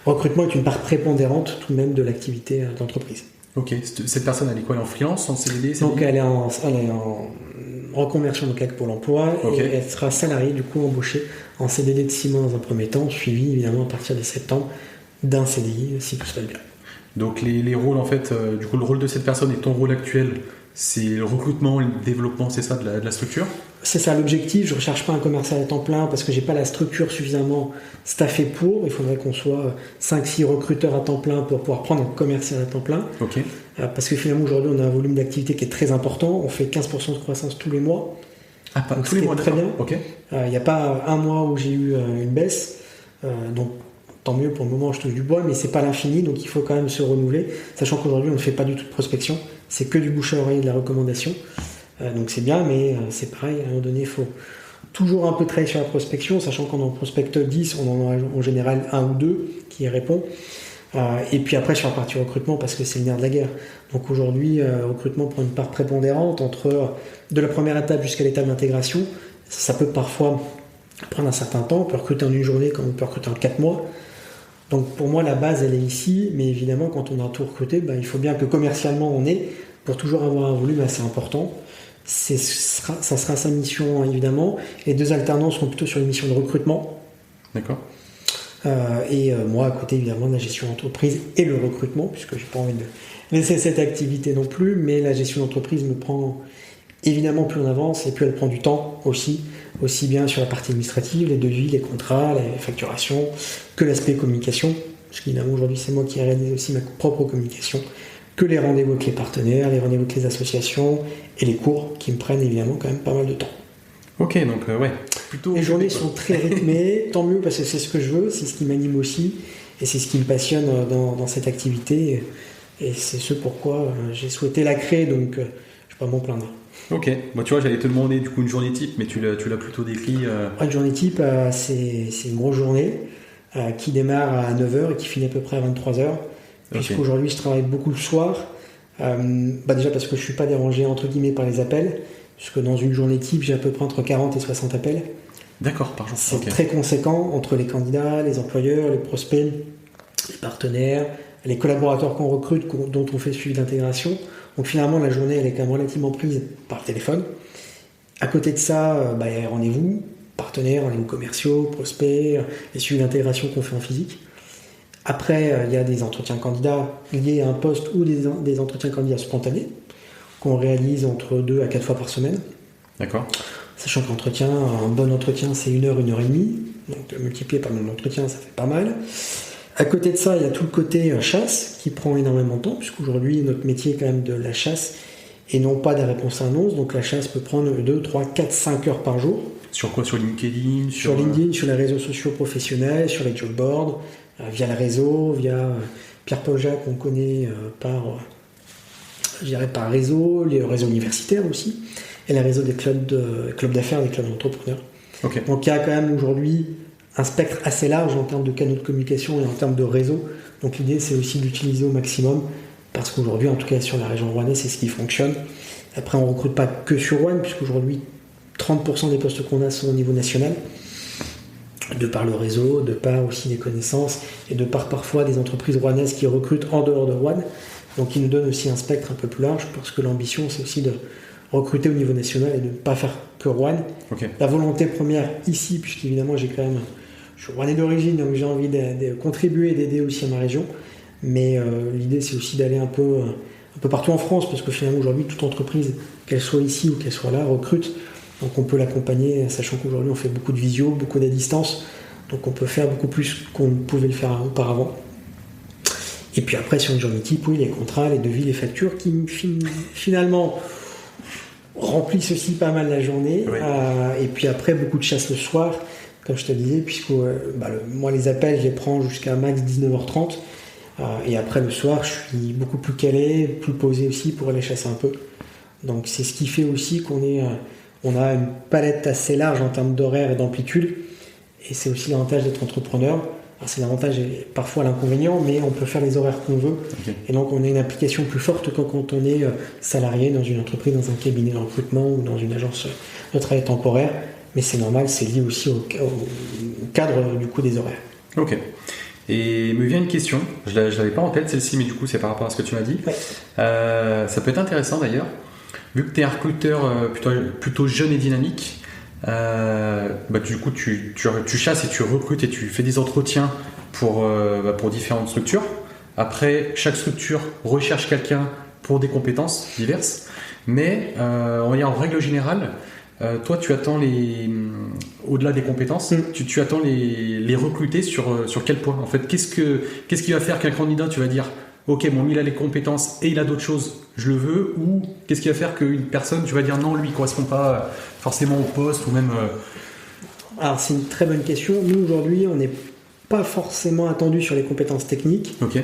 recrutement est une part prépondérante tout de même de l'activité d'entreprise. Ok, cette personne elle est quoi? Elle est en freelance, en CDD? Donc elle est en reconversion donc avec Pôle emploi, et elle sera salariée du coup embauchée en CDD de 6 mois dans un premier temps, suivi évidemment à partir de septembre d'un CDI si tout se passe bien. Donc les rôles en fait, du coup le rôle de cette personne et ton rôle actuel, c'est le recrutement, le développement, c'est ça de la structure? C'est ça l'objectif, je ne recherche pas un commercial à temps plein parce que j'ai pas la structure suffisamment staffée pour, il faudrait qu'on soit 5-6 recruteurs à temps plein pour pouvoir prendre un commercial à temps plein. Parce que finalement aujourd'hui on a un volume d'activité qui est très important, on fait 15% de croissance tous les mois. Donc tous les mois, très bien. Il n'y a pas un mois où j'ai eu une baisse, donc tant mieux pour le moment, je touche du bois, mais c'est pas l'infini, donc il faut quand même se renouveler, sachant qu'aujourd'hui on ne fait pas du tout de prospection, c'est que du bouche à oreille et de la recommandation. Donc c'est bien, mais c'est pareil, à un moment donné, il faut toujours un peu travailler sur la prospection, sachant qu'on en prospecte 10, on en a en général 1 ou 2 qui y répond. Et puis après sur la partie recrutement, parce que c'est le nerf de la guerre. Donc aujourd'hui, recrutement prend une part prépondérante entre de la première étape jusqu'à l'étape d'intégration. Ça peut parfois prendre un certain temps, on peut recruter en une journée comme on peut recruter en 4 mois. Donc pour moi la base elle est ici, mais évidemment quand on a tout recruté, il faut bien que commercialement on ait, pour toujours avoir un volume assez important. Ça sera sa mission évidemment. Les 2 alternants seront plutôt sur une mission de recrutement. D'accord. Et moi à côté évidemment de la gestion d'entreprise et le recrutement, puisque j'ai pas envie de laisser cette activité non plus, mais la gestion d'entreprise me prend évidemment plus on avance et plus elle prend du temps aussi bien sur la partie administrative, les devis, les contrats, les facturations, que l'aspect communication, parce qu'évidemment aujourd'hui c'est moi qui réalise aussi ma propre communication, que les rendez-vous avec les partenaires, les rendez-vous avec les associations et les cours qui me prennent évidemment quand même pas mal de temps. Ok, donc plutôt... Les journées sont très rythmées, tant mieux parce que c'est ce que je veux, c'est ce qui m'anime aussi et c'est ce qui me passionne dans cette activité et c'est ce pourquoi j'ai souhaité la créer, donc je ne vais pas m'en plaindre. Ok, tu vois, j'allais te demander du coup une journée type, mais tu l'as plutôt décrit. Une journée type, c'est une grosse journée qui démarre à 9h et qui finit à peu près à 23h. Puisqu'aujourd'hui je travaille beaucoup le soir, déjà parce que je ne suis pas dérangé entre guillemets par les appels, puisque dans une journée type j'ai à peu près entre 40 et 60 appels. D'accord, par jour. C'est très conséquent entre les candidats, les employeurs, les prospects, les partenaires, les collaborateurs qu'on recrute, dont on fait le suivi d'intégration. Donc finalement la journée elle est quand même relativement prise par le téléphone. À côté de ça, il y a rendez-vous, partenaires, rendez-vous commerciaux, prospects, les suivis d'intégration qu'on fait en physique. Après, il y a des entretiens candidats liés à un poste ou des entretiens candidats spontanés, qu'on réalise entre 2 à 4 fois par semaine. D'accord. Sachant qu'un bon entretien, c'est 1 heure, 1 heure et demie. Donc multiplié par le nombre d'entretiens, ça fait pas mal. À côté de ça, il y a tout le côté chasse qui prend énormément de temps, puisqu'aujourd'hui, notre métier est quand même de la chasse et non pas des réponses à annonces. Donc la chasse peut prendre 2, 3, 4, 5 heures par jour. Sur quoi? Sur LinkedIn? Sur LinkedIn, sur les réseaux sociaux professionnels, sur les job boards, via le réseau, via Pierre-Paul Jacques, qu'on connaît par réseau, les réseaux universitaires aussi, et les réseaux des clubs d'affaires, des clubs d'entrepreneurs. Okay. Donc il y a quand même aujourd'hui un spectre assez large en termes de canaux de communication et en termes de réseau. Donc l'idée, c'est aussi d'utiliser au maximum, parce qu'aujourd'hui, en tout cas sur la région rouennaise, c'est ce qui fonctionne. Après, on ne recrute pas que sur Rouen, puisqu'aujourd'hui, 30% des postes qu'on a sont au niveau national, de par le réseau, de par aussi des connaissances, et de par parfois des entreprises rouennaises qui recrutent en dehors de Rouen. Donc ils nous donnent aussi un spectre un peu plus large, parce que l'ambition, c'est aussi de recruter au niveau national et de ne pas faire que Rouen. Okay. La volonté première ici, puisqu'évidemment je suis rouennais d'origine, donc j'ai envie de contribuer et d'aider aussi à ma région, mais l'idée, c'est aussi d'aller un peu partout en France, parce que finalement aujourd'hui, toute entreprise, qu'elle soit ici ou qu'elle soit là, recrute. Donc on peut l'accompagner, sachant qu'aujourd'hui on fait beaucoup de visio, beaucoup à distance, donc on peut faire beaucoup plus qu'on ne pouvait le faire auparavant. Et puis après, sur une journée type, oui, les contrats, les devis, les factures qui finalement remplissent aussi pas mal la journée. Oui. Et puis après, beaucoup de chasse le soir, comme je te disais, puisque moi les appels, je les prends jusqu'à max 19h30. Et après le soir, je suis beaucoup plus calé, plus posé aussi pour aller chasser un peu. Donc c'est ce qui fait aussi on a une palette assez large en termes d'horaire et d'amplitude, et c'est aussi l'avantage d'être entrepreneur. Alors c'est l'avantage et parfois l'inconvénient, mais on peut faire les horaires qu'on veut, okay. Et donc on a une application plus forte que quand on est salarié dans une entreprise, dans un cabinet de recrutement ou dans une agence de travail temporaire, mais c'est normal, c'est lié aussi au cadre du coup des horaires. Ok. Et me vient une question, je ne l'avais pas en tête celle-ci, mais du coup c'est par rapport à ce que tu m'as dit. Ouais. Ça peut être intéressant d'ailleurs. Vu que tu es un recruteur plutôt jeune et dynamique, du coup tu chasses et tu recrutes et tu fais des entretiens pour différentes structures. Après, chaque structure recherche quelqu'un pour des compétences diverses. Mais on va dire en règle générale, toi tu attends au-delà des compétences, tu attends les recruter sur quel point en fait, qu'est-ce qui va faire qu'un candidat, tu vas dire ok, bon, lui il a les compétences et il a d'autres choses, je le veux, ou qu'est-ce qui va faire qu'une personne, tu vas dire non, lui il ne correspond pas forcément au poste ou même. Alors c'est une très bonne question. Nous aujourd'hui, on n'est pas forcément attendu sur les compétences techniques, okay.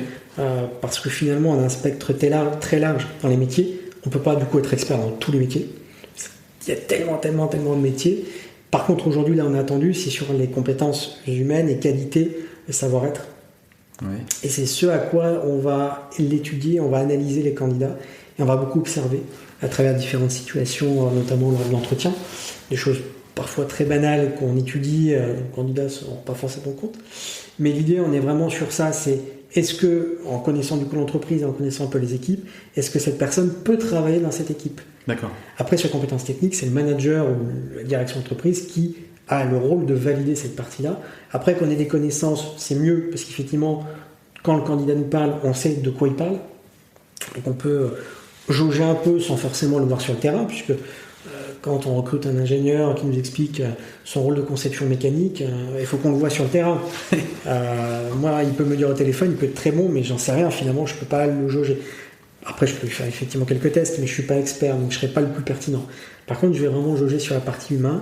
Parce que finalement on a un spectre très large dans les métiers. On ne peut pas du coup être expert dans tous les métiers. Il y a tellement de métiers. Par contre aujourd'hui, là on est attendu, c'est sur les compétences humaines et qualité, le savoir-être. Ouais. Et c'est ce à quoi on va l'étudier, on va analyser les candidats et on va beaucoup observer à travers différentes situations, notamment lors de l'entretien, des choses parfois très banales qu'on étudie, les candidats ne se rendent pas forcément compte. Mais l'idée, on est vraiment sur ça, c'est est-ce que, en connaissant du coup l'entreprise, en connaissant un peu les équipes, est-ce que cette personne peut travailler dans cette équipe ? D'accord. Après, sur compétences techniques, c'est le manager ou la direction d'entreprise qui a le rôle de valider cette partie-là. Après, qu'on ait des connaissances, c'est mieux, parce qu'effectivement, quand le candidat nous parle, on sait de quoi il parle. Donc on peut jauger un peu sans forcément le voir sur le terrain, puisque quand on recrute un ingénieur qui nous explique son rôle de conception mécanique, il faut qu'on le voit sur le terrain. Moi, il peut me dire au téléphone, il peut être très bon, mais j'en sais rien, finalement, je ne peux pas le jauger. Après, je peux faire effectivement quelques tests, mais je ne suis pas expert, donc je ne serai pas le plus pertinent. Par contre, je vais vraiment jauger sur la partie humaine,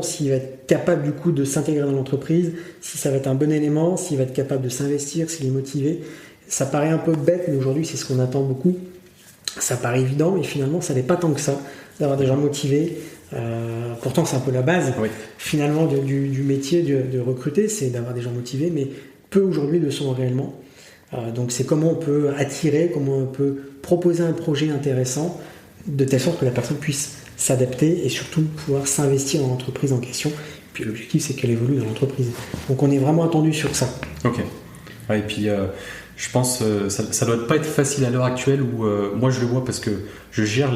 s'il va être capable du coup de s'intégrer dans l'entreprise, si ça va être un bon élément, s'il va être capable de s'investir, s'il est motivé. Ça paraît un peu bête, mais aujourd'hui c'est ce qu'on attend beaucoup. Ça paraît évident, mais finalement ça n'est pas tant que ça, d'avoir des gens motivés. Pourtant c'est un peu la base, oui. Finalement du métier de recruter, c'est d'avoir des gens motivés, mais peu aujourd'hui le sont réellement. Donc c'est comment on peut attirer, comment on peut proposer un projet intéressant, de telle sorte que la personne puisse s'adapter et surtout pouvoir s'investir dans l'entreprise en question. Puis l'objectif, c'est qu'elle évolue dans l'entreprise. Donc on est vraiment attendu sur ça. Ok. Ouais, et puis je pense ça doit pas être facile à l'heure actuelle où moi je le vois parce que je gère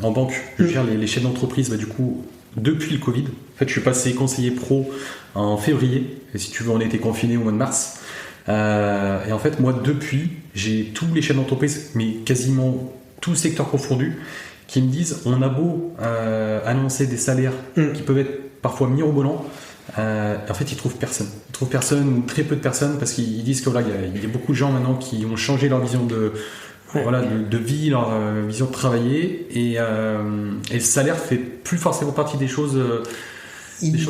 en banque, je gère les chefs d'entreprise du coup depuis le Covid. En fait, je suis passé conseiller pro en février. Et si tu veux, on a été confinés au mois de mars. Et en fait, moi depuis, j'ai tous les chefs d'entreprise, mais quasiment tous secteurs confondus, qui me disent on a beau annoncer des salaires qui peuvent être parfois mirobolants, en fait ils trouvent personne. Ils trouvent personne ou très peu de personnes parce qu'ils disent que voilà, il y a beaucoup de gens maintenant qui ont changé leur vision de vie, leur vision de travailler et le salaire fait plus forcément partie des choses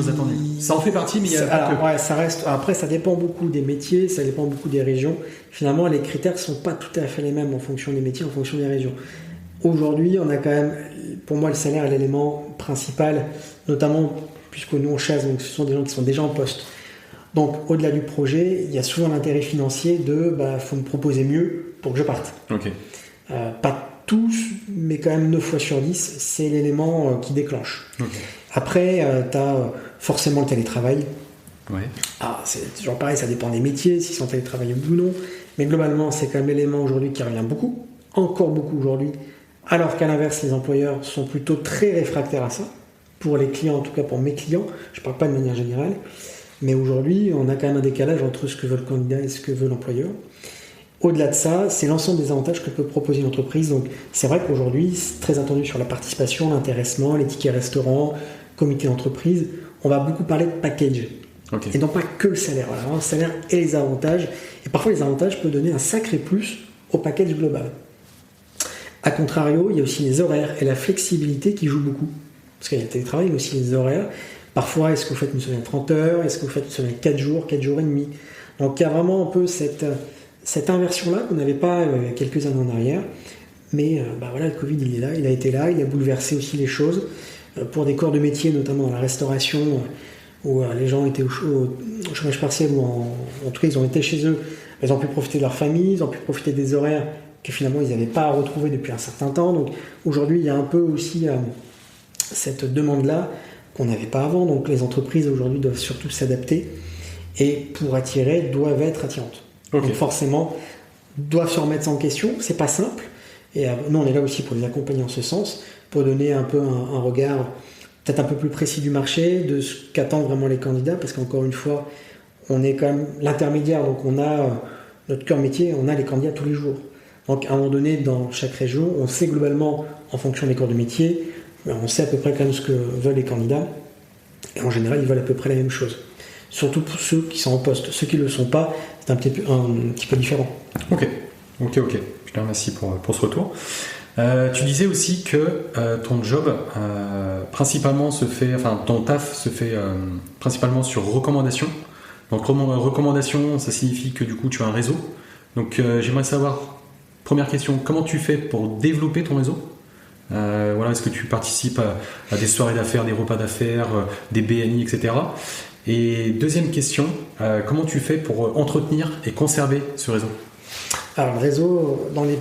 attendues. Ça en fait partie, mais il y a ça reste. Après, ça dépend beaucoup des métiers, ça dépend beaucoup des régions. Finalement, les critères sont pas tout à fait les mêmes en fonction des métiers, en fonction des régions. Aujourd'hui, on a quand même, pour moi, le salaire est l'élément principal, notamment puisque nous on chasse, donc ce sont des gens qui sont déjà en poste. Donc, au-delà du projet, il y a souvent l'intérêt financier de faut me proposer mieux pour que je parte. Okay. Pas tous, mais quand même 9 fois sur 10, c'est l'élément qui déclenche. Okay. Après, tu as forcément le télétravail. Ouais. C'est toujours pareil, ça dépend des métiers, s'ils sont télétravaillés ou non. Mais globalement, c'est quand même l'élément aujourd'hui qui revient beaucoup, encore beaucoup aujourd'hui. Alors qu'à l'inverse, les employeurs sont plutôt très réfractaires à ça. Pour les clients, en tout cas pour mes clients, je ne parle pas de manière générale. Mais aujourd'hui, on a quand même un décalage entre ce que veut le candidat et ce que veut l'employeur. Au-delà de ça, c'est l'ensemble des avantages que peut proposer une entreprise. Donc, c'est vrai qu'aujourd'hui, c'est très attendu sur la participation, l'intéressement, les tickets restaurants, comité d'entreprise. On va beaucoup parler de package. Okay. Et non pas que le salaire. Voilà, le salaire et les avantages. Et parfois, les avantages peuvent donner un sacré plus au package global. A contrario, il y a aussi les horaires et la flexibilité qui jouent beaucoup. Parce qu'il y a le télétravail, mais aussi les horaires. Parfois, est-ce que vous faites une semaine 30 heures? Est-ce que vous faites une semaine 4 jours et demi? Donc, il y a vraiment un peu cette inversion-là qu'on n'avait pas il y a quelques années en arrière. Mais voilà, le Covid, il est là, il a été là, il a bouleversé aussi les choses. Pour des corps de métier, notamment dans la restauration, où les gens étaient au chômage partiel, ou en tout cas, ils ont été chez eux, ils ont pu profiter de leur famille, ils ont pu profiter des horaires que finalement, ils n'avaient pas à retrouver depuis un certain temps. Donc, aujourd'hui, il y a un peu aussi cette demande-là qu'on n'avait pas avant. Donc, les entreprises, aujourd'hui, doivent surtout s'adapter et pour attirer, doivent être attirantes. Okay. Donc forcément, doivent se remettre ça en question. C'est pas simple. Et nous, on est là aussi pour les accompagner en ce sens, pour donner un peu un regard peut-être un peu plus précis du marché, de ce qu'attendent vraiment les candidats, parce qu'encore une fois, on est quand même l'intermédiaire. Donc on a notre cœur métier, on a les candidats tous les jours. Donc à un moment donné, dans chaque région, on sait globalement, en fonction des corps de métier, on sait à peu près quand même ce que veulent les candidats. Et en général, ils veulent à peu près la même chose. Surtout pour ceux qui sont en poste. Ceux qui ne le sont pas, c'est un petit peu différent. Ok. Je te remercie pour ce retour. Tu disais aussi que ton job principalement ton taf se fait principalement sur recommandation. Donc recommandation, ça signifie que du coup tu as un réseau. Donc j'aimerais savoir, première question, comment tu fais pour développer ton réseau ? Est-ce que tu participes à des soirées d'affaires, des repas d'affaires, des BNI, etc. Et deuxième question, comment tu fais pour entretenir et conserver ce réseau ? Alors le réseau, dans les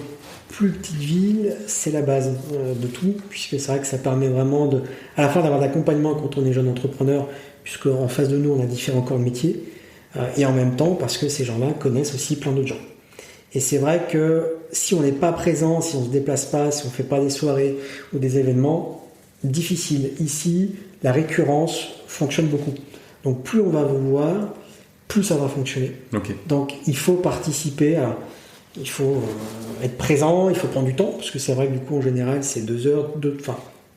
plus petites villes, c'est la base de tout, puisque c'est vrai que ça permet vraiment à la fois d'avoir d'accompagnement quand on est jeune entrepreneur, puisque en face de nous on a différents corps de métier, et en même temps parce que ces gens-là connaissent aussi plein d'autres gens. Et c'est vrai que si on n'est pas présent, si on ne se déplace pas, si on ne fait pas des soirées ou des événements, difficile. Ici, la récurrence fonctionne beaucoup. Donc plus on va vous voir, plus ça va fonctionner. Okay. Donc il faut participer, il faut être présent, il faut prendre du temps, parce que c'est vrai que du coup en général c'est 2 heures,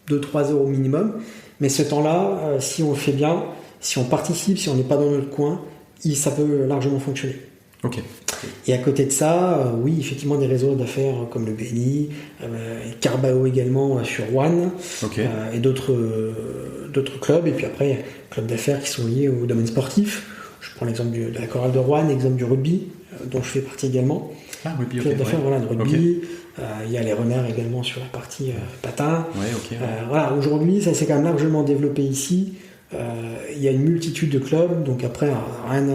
2-3 heures au minimum. Mais ce temps-là, si on le fait bien, si on participe, si on n'est pas dans notre coin, ça peut largement fonctionner. Okay. Et à côté de ça, oui, effectivement, des réseaux d'affaires comme le BNI, Carbao également sur Rouen, okay. Et d'autres clubs. Et puis après, il y a des clubs d'affaires qui sont liés au domaine sportif. Je prends l'exemple de la chorale de Rouen, l'exemple du rugby, dont je fais partie également. Ah, rugby, club d'affaires, ouais. De rugby. Okay. Il y a les renards également sur la partie patin. Ouais, okay. Aujourd'hui, ça s'est quand même largement développé ici. Il y a une multitude de clubs, donc après, rien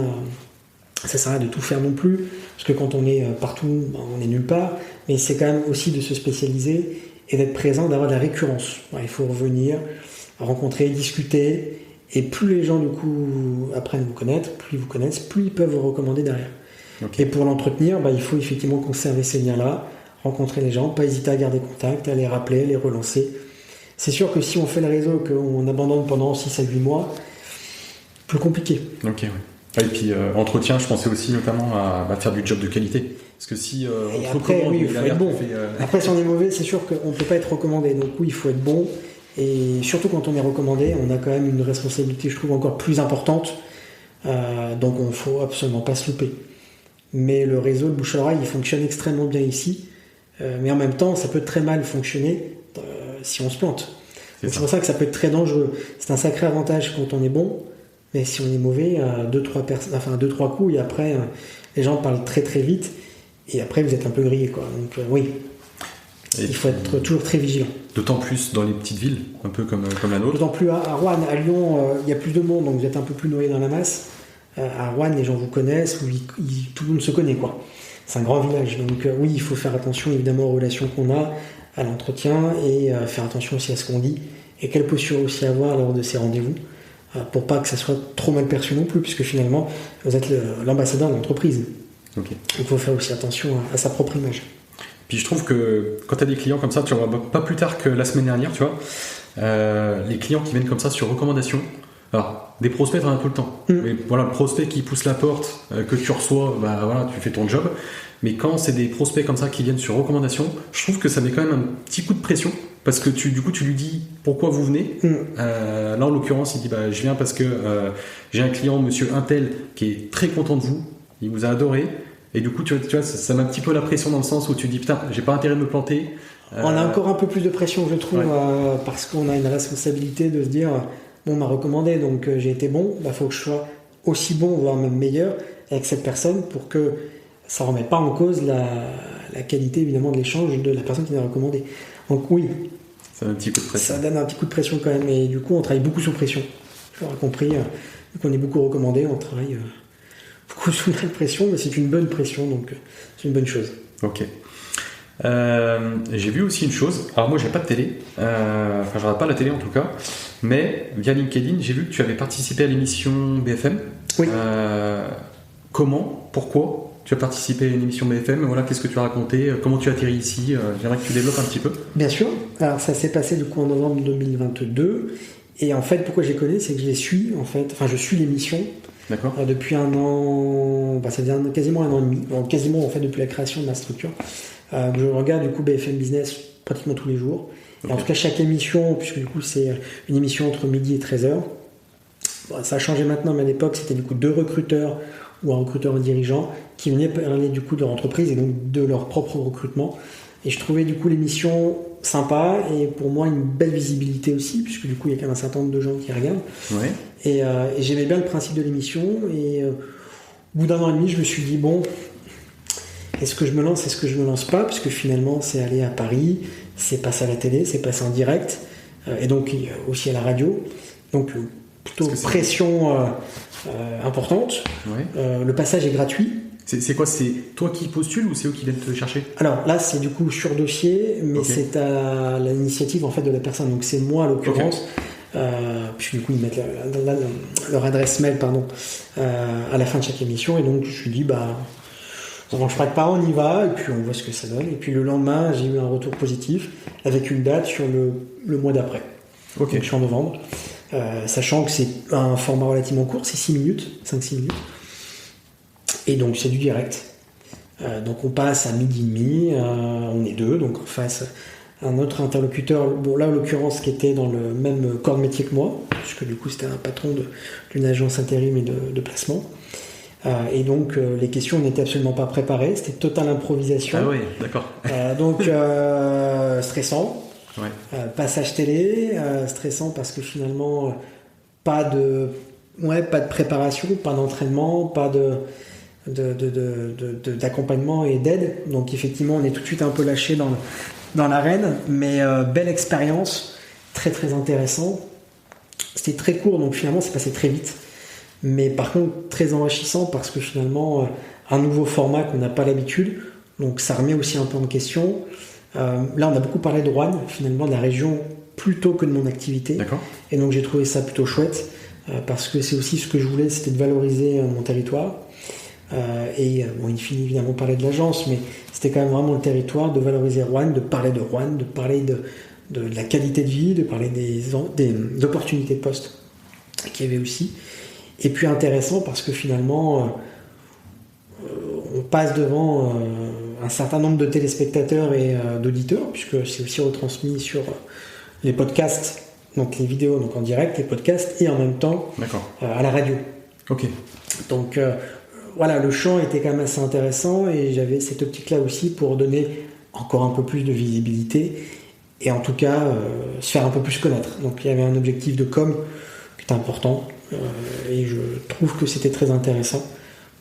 ça sert à rien de tout faire non plus, parce que quand on est partout, on est nulle part, mais c'est quand même aussi de se spécialiser et d'être présent, d'avoir de la récurrence. Il faut revenir, rencontrer, discuter, et plus les gens du coup apprennent à vous connaître, plus ils vous connaissent, plus ils peuvent vous recommander derrière. Okay. Et pour l'entretenir, il faut effectivement conserver ces liens-là, rencontrer les gens, pas hésiter à garder contact, à les rappeler, à les relancer. C'est sûr que si on fait le réseau, qu'on abandonne pendant 6 à 8 mois, plus compliqué. Ok, oui. Et puis entretien, je pensais aussi notamment à faire du job de qualité. Parce que si on Et te après, recommande, oui, il mais faut derrière, être bon. tu fais, Après, si on est mauvais, c'est sûr qu'on ne peut pas être recommandé. Donc oui, il faut être bon. Et surtout quand on est recommandé, on a quand même une responsabilité, je trouve, encore plus importante. Donc il ne faut absolument pas se louper. Mais le réseau, le bouche-à-oreille, il fonctionne extrêmement bien ici. Mais en même temps, ça peut très mal fonctionner si on se plante. C'est pour ça que ça peut être très dangereux. C'est un sacré avantage quand on est bon. Mais si on est mauvais, 2-3 coups, et après, les gens parlent très très vite. Et après, vous êtes un peu grillé, quoi. Donc oui, il faut être toujours très vigilant. D'autant plus dans les petites villes, un peu comme la nôtre. D'autant plus à Rouen, à Lyon, il y a plus de monde, donc vous êtes un peu plus noyé dans la masse. À Rouen, les gens vous connaissent, tout le monde se connaît, quoi. C'est un grand village, donc oui, il faut faire attention évidemment aux relations qu'on a, à l'entretien, et faire attention aussi à ce qu'on dit, et quelle posture aussi avoir lors de ces rendez-vous, pour pas que ça soit trop mal perçu non plus, puisque finalement, vous êtes l'ambassadeur de l'entreprise. Okay. Donc il faut faire aussi attention à sa propre image. Puis je trouve que quand tu as des clients comme ça, tu vois, pas plus tard que la semaine dernière, tu vois, les clients qui viennent comme ça sur recommandation. Alors, des prospects, t'en as tout le temps. Mais voilà, le prospect qui pousse la porte, que tu reçois, bah voilà, tu fais ton job. Mais quand c'est des prospects comme ça qui viennent sur recommandation, je trouve que ça met quand même un petit coup de pression. Parce que du coup, tu lui dis pourquoi vous venez. Là, en l'occurrence, il dit je viens parce que j'ai un client, monsieur Untel, qui est très content de vous. Il vous a adoré. Et du coup, tu vois, ça met un petit peu la pression dans le sens où tu dis putain, j'ai pas intérêt de me planter. On a encore un peu plus de pression, je trouve, parce qu'on a une responsabilité de se dire on m'a recommandé, donc j'ai été bon, faut que je sois aussi bon, voire même meilleur avec cette personne pour que ça ne remette pas en cause la qualité évidemment de l'échange de la personne qui m'a recommandé. Donc oui, ça donne un petit coup de pression. Ça donne un petit coup de pression quand même, et du coup on travaille beaucoup sous pression. Tu auras compris, vu qu'on est beaucoup recommandé, on travaille beaucoup sous la pression, mais c'est une bonne pression, donc c'est une bonne chose. Ok. J'ai vu aussi une chose, alors moi j'ai pas de télé, je regarde pas la télé en tout cas, mais via LinkedIn j'ai vu que tu avais participé à l'émission BFM. Oui. Comment, pourquoi tu as participé à une émission BFM, voilà, qu'est-ce que tu as raconté, comment tu as atterri ici, j'aimerais que tu développes un petit peu. Bien sûr, alors ça s'est passé du coup en novembre 2022, et en fait pourquoi je les connais, c'est que je les suis en fait, je suis l'émission. D'accord. Depuis un an, ça fait quasiment un an et demi, donc quasiment en fait depuis la création de ma structure. Je regarde du coup BFM Business pratiquement tous les jours. Okay. Et en tout cas chaque émission, puisque du coup c'est une émission entre midi et 13h. Ça a changé maintenant, mais à l'époque c'était du coup 2 recruteurs ou un recruteur, un dirigeant qui venaient parler du coup de leur entreprise et donc de leur propre recrutement. Et je trouvais du coup l'émission sympa et pour moi une belle visibilité aussi, puisque du coup il y a quand même un certain nombre de gens qui regardent. Ouais. Et j'aimais bien le principe de l'émission. Et au bout d'un an et demi, je me suis dit bon, est-ce que je me lance, est-ce que je me lance pas, puisque finalement c'est aller à Paris, c'est passer à la télé, c'est passer en direct, et donc aussi à la radio. Donc plutôt pression importante. Ouais. Le passage est gratuit. C'est quoi? C'est toi qui postules ou c'est eux qui viennent te chercher? Alors là, c'est du coup sur dossier, mais c'est à l'initiative en fait de la personne. Donc c'est moi, en l'occurrence. Puis du coup, ils mettent leur adresse mail à la fin de chaque émission. Et donc je me suis dit, on ne mange pas de pain, on y va. Et puis on voit ce que ça donne. Et puis le lendemain, j'ai eu un retour positif avec une date sur le mois d'après. Okay. Donc je suis en novembre. Sachant que c'est un format relativement court, c'est 5-6 minutes. Et donc c'est du direct. Donc on passe à midi et demi, on est 2, donc en face un autre interlocuteur, bon là en l'occurrence qui était dans le même corps de métier que moi, puisque du coup c'était un patron d'une agence intérim et de placement. Et donc les questions n'étaient absolument pas préparées, c'était totale improvisation. Ah oui, d'accord. Donc stressant. Ouais. Passage télé, stressant parce que finalement pas de préparation, pas d'entraînement, pas d'accompagnement et d'aide. Donc effectivement on est tout de suite un peu lâché dans l'arène, mais belle expérience, très très intéressant. C'était très court, donc finalement c'est passé très vite, mais par contre très enrichissant parce que finalement un nouveau format qu'on n'a pas l'habitude, donc ça remet aussi un peu en question. Là on a beaucoup parlé de Rouen, finalement de la région plutôt que de mon activité. D'accord. Et donc j'ai trouvé ça plutôt chouette parce que c'est aussi ce que je voulais, c'était de valoriser mon territoire. In fine évidemment parler de l'agence, mais c'était quand même vraiment le territoire, de valoriser Rouen, de parler de Rouen, de parler de la qualité de vie, de parler des opportunités de poste qu'il y avait aussi. Et puis intéressant parce que finalement on passe devant un certain nombre de téléspectateurs et d'auditeurs, puisque c'est aussi retransmis sur les podcasts, donc les vidéos donc en direct, les podcasts, et en même temps à la radio. Ok. Donc voilà, le champ était quand même assez intéressant et j'avais cette optique-là aussi pour donner encore un peu plus de visibilité et en tout cas se faire un peu plus connaître. Donc il y avait un objectif de com qui était important et je trouve que c'était très intéressant.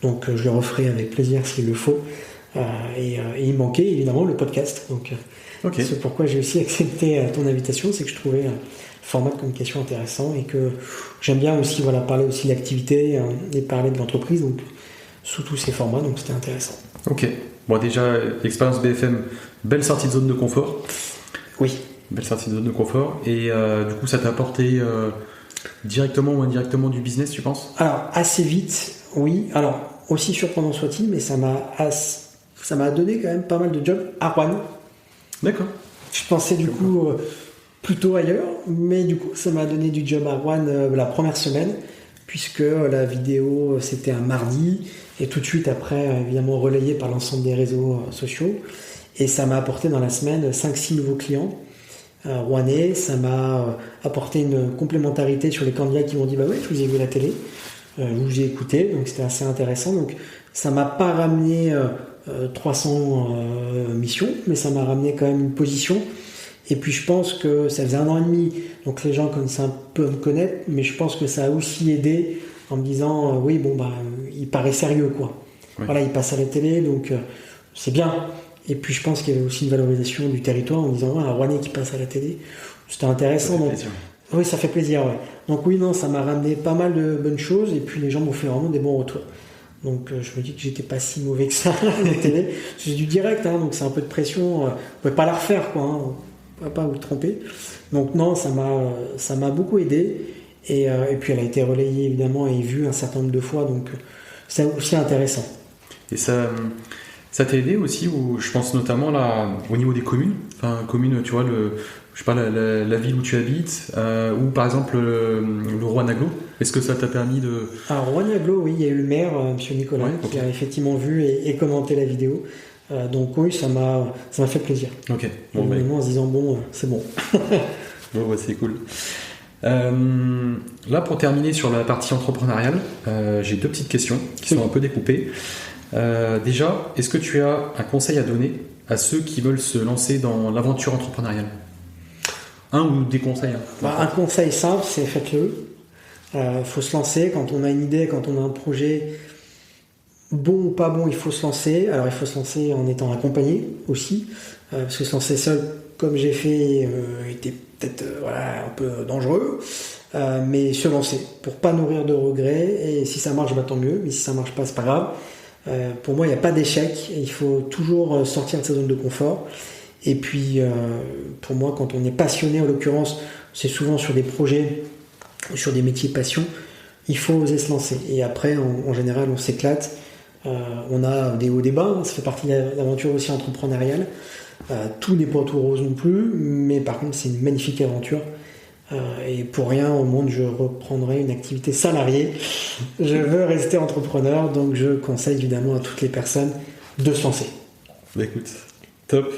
Donc je le referai avec plaisir s'il le faut. Et il manquait évidemment le podcast. Donc c'est pourquoi j'ai aussi accepté ton invitation, c'est que je trouvais un format de communication intéressant et que j'aime bien aussi parler aussi de l'activité et parler de l'entreprise. Donc sous tous ces formats, donc c'était intéressant. Ok. Bon, déjà, l'expérience BFM, belle sortie de zone de confort. Oui. Belle sortie de zone de confort. Et du coup, ça t'a apporté directement ou indirectement du business, tu penses ? Alors, assez vite, oui. Alors, aussi surprenant soit-il, mais ça m'a donné quand même pas mal de jobs à Rouen. D'accord. Je pensais du coup plutôt ailleurs, mais du coup, ça m'a donné du job à Rouen la première semaine, puisque la vidéo, c'était un mardi. Et tout de suite après, évidemment, relayé par l'ensemble des réseaux sociaux. Et ça m'a apporté dans la semaine 5-6 nouveaux clients rouennais. Ça m'a apporté une complémentarité sur les candidats qui m'ont dit « Bah ouais, je vous ai vu à la télé, je vous ai écouté ». Donc c'était assez intéressant. Donc ça m'a pas ramené 300 missions, mais ça m'a ramené quand même une position. Et puis je pense que ça faisait 1 an et demi. Donc les gens commençaient un peu à me connaître, mais je pense que ça a aussi aidé en me disant oui, bon, bah, il paraît sérieux, quoi. Oui. Voilà, il passe à la télé, donc c'est bien. Et puis je pense qu'il y avait aussi une valorisation du territoire en disant un Rouennais qui passe à la télé, c'était intéressant. Donc, oui, ça fait plaisir, ouais. Donc oui, non, ça m'a ramené pas mal de bonnes choses et puis les gens m'ont fait vraiment des bons retours. Donc je me dis que j'étais pas si mauvais que ça à la télé. C'est du direct, hein, donc c'est un peu de pression. Vous pouvez pas la refaire, quoi. Hein. Vous pouvez pas vous tromper. Donc non, ça m'a beaucoup aidé. Et puis elle a été relayée évidemment et vue un certain nombre de fois, donc c'est aussi intéressant. Et ça t'a aidé aussi, je pense notamment là, au niveau des communes, enfin communes, tu vois, je sais pas, la ville où tu habites, ou par exemple le Rouen-Aglo, est-ce que ça t'a permis de... Alors Rouen-Aglo, oui, il y a eu le maire, M. Nicolas, qui a effectivement vu et commenté la vidéo. Donc oui, ça m'a fait plaisir. Ok. Bon, en se disant bon, c'est bon. Bon, bah, c'est cool. Là, pour terminer sur la partie entrepreneuriale, j'ai 2 petites questions qui sont un peu découpées. Déjà, est-ce que tu as un conseil à donner à ceux qui veulent se lancer dans l'aventure entrepreneuriale ? Un ou des conseils ? Un conseil simple, c'est faites-le. Faut se lancer quand on a une idée, quand on a un projet, bon ou pas bon, il faut se lancer. Alors il faut se lancer en étant accompagné aussi, parce que se lancer seul, comme j'ai fait, était peut-être un peu dangereux, mais se lancer pour pas nourrir de regrets. Et si ça marche, tant mieux. Mais si ça marche pas, c'est pas grave. Pour moi, il n'y a pas d'échec. Il faut toujours sortir de sa zone de confort. Et puis, pour moi, quand on est passionné, en l'occurrence, c'est souvent sur des projets, sur des métiers passion, il faut oser se lancer. Et après, en général, on s'éclate. On a des hauts, des bas. Ça fait partie de l'aventure aussi entrepreneuriale. Tout n'est pas tout rose non plus, mais par contre, c'est une magnifique aventure. Et pour rien au monde, je reprendrai une activité salariée. Je veux rester entrepreneur, donc je conseille évidemment à toutes les personnes de se lancer. Bah écoute, top.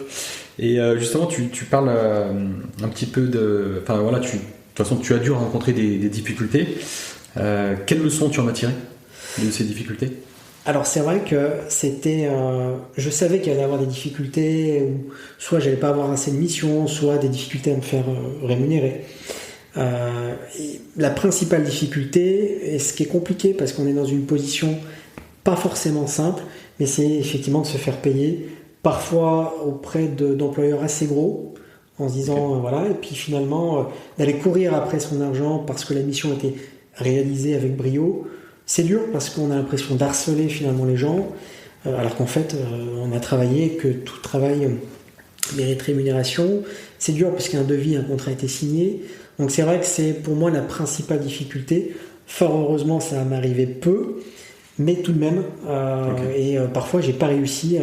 Et justement, tu parles un petit peu de... Enfin voilà, de toute façon, tu as dû rencontrer des difficultés. Quelles leçons tu en as tirées de ces difficultés ? Alors c'est vrai que c'était... je savais qu'il allait y avoir des difficultés, où soit j'allais pas avoir assez de missions, soit des difficultés à me faire rémunérer. La principale difficulté, et ce qui est compliqué parce qu'on est dans une position pas forcément simple, mais c'est effectivement de se faire payer, parfois auprès d'employeurs assez gros, en se disant voilà, et puis finalement d'aller courir après son argent parce que la mission a été réalisée avec brio. C'est dur parce qu'on a l'impression d'harceler finalement les gens, alors qu'en fait on a travaillé, que tout travail mérite rémunération. C'est dur parce qu'un devis, un contrat a été signé. Donc c'est vrai que c'est pour moi la principale difficulté. Fort heureusement, ça m'arrivait peu, mais tout de même. Et parfois, j'ai pas réussi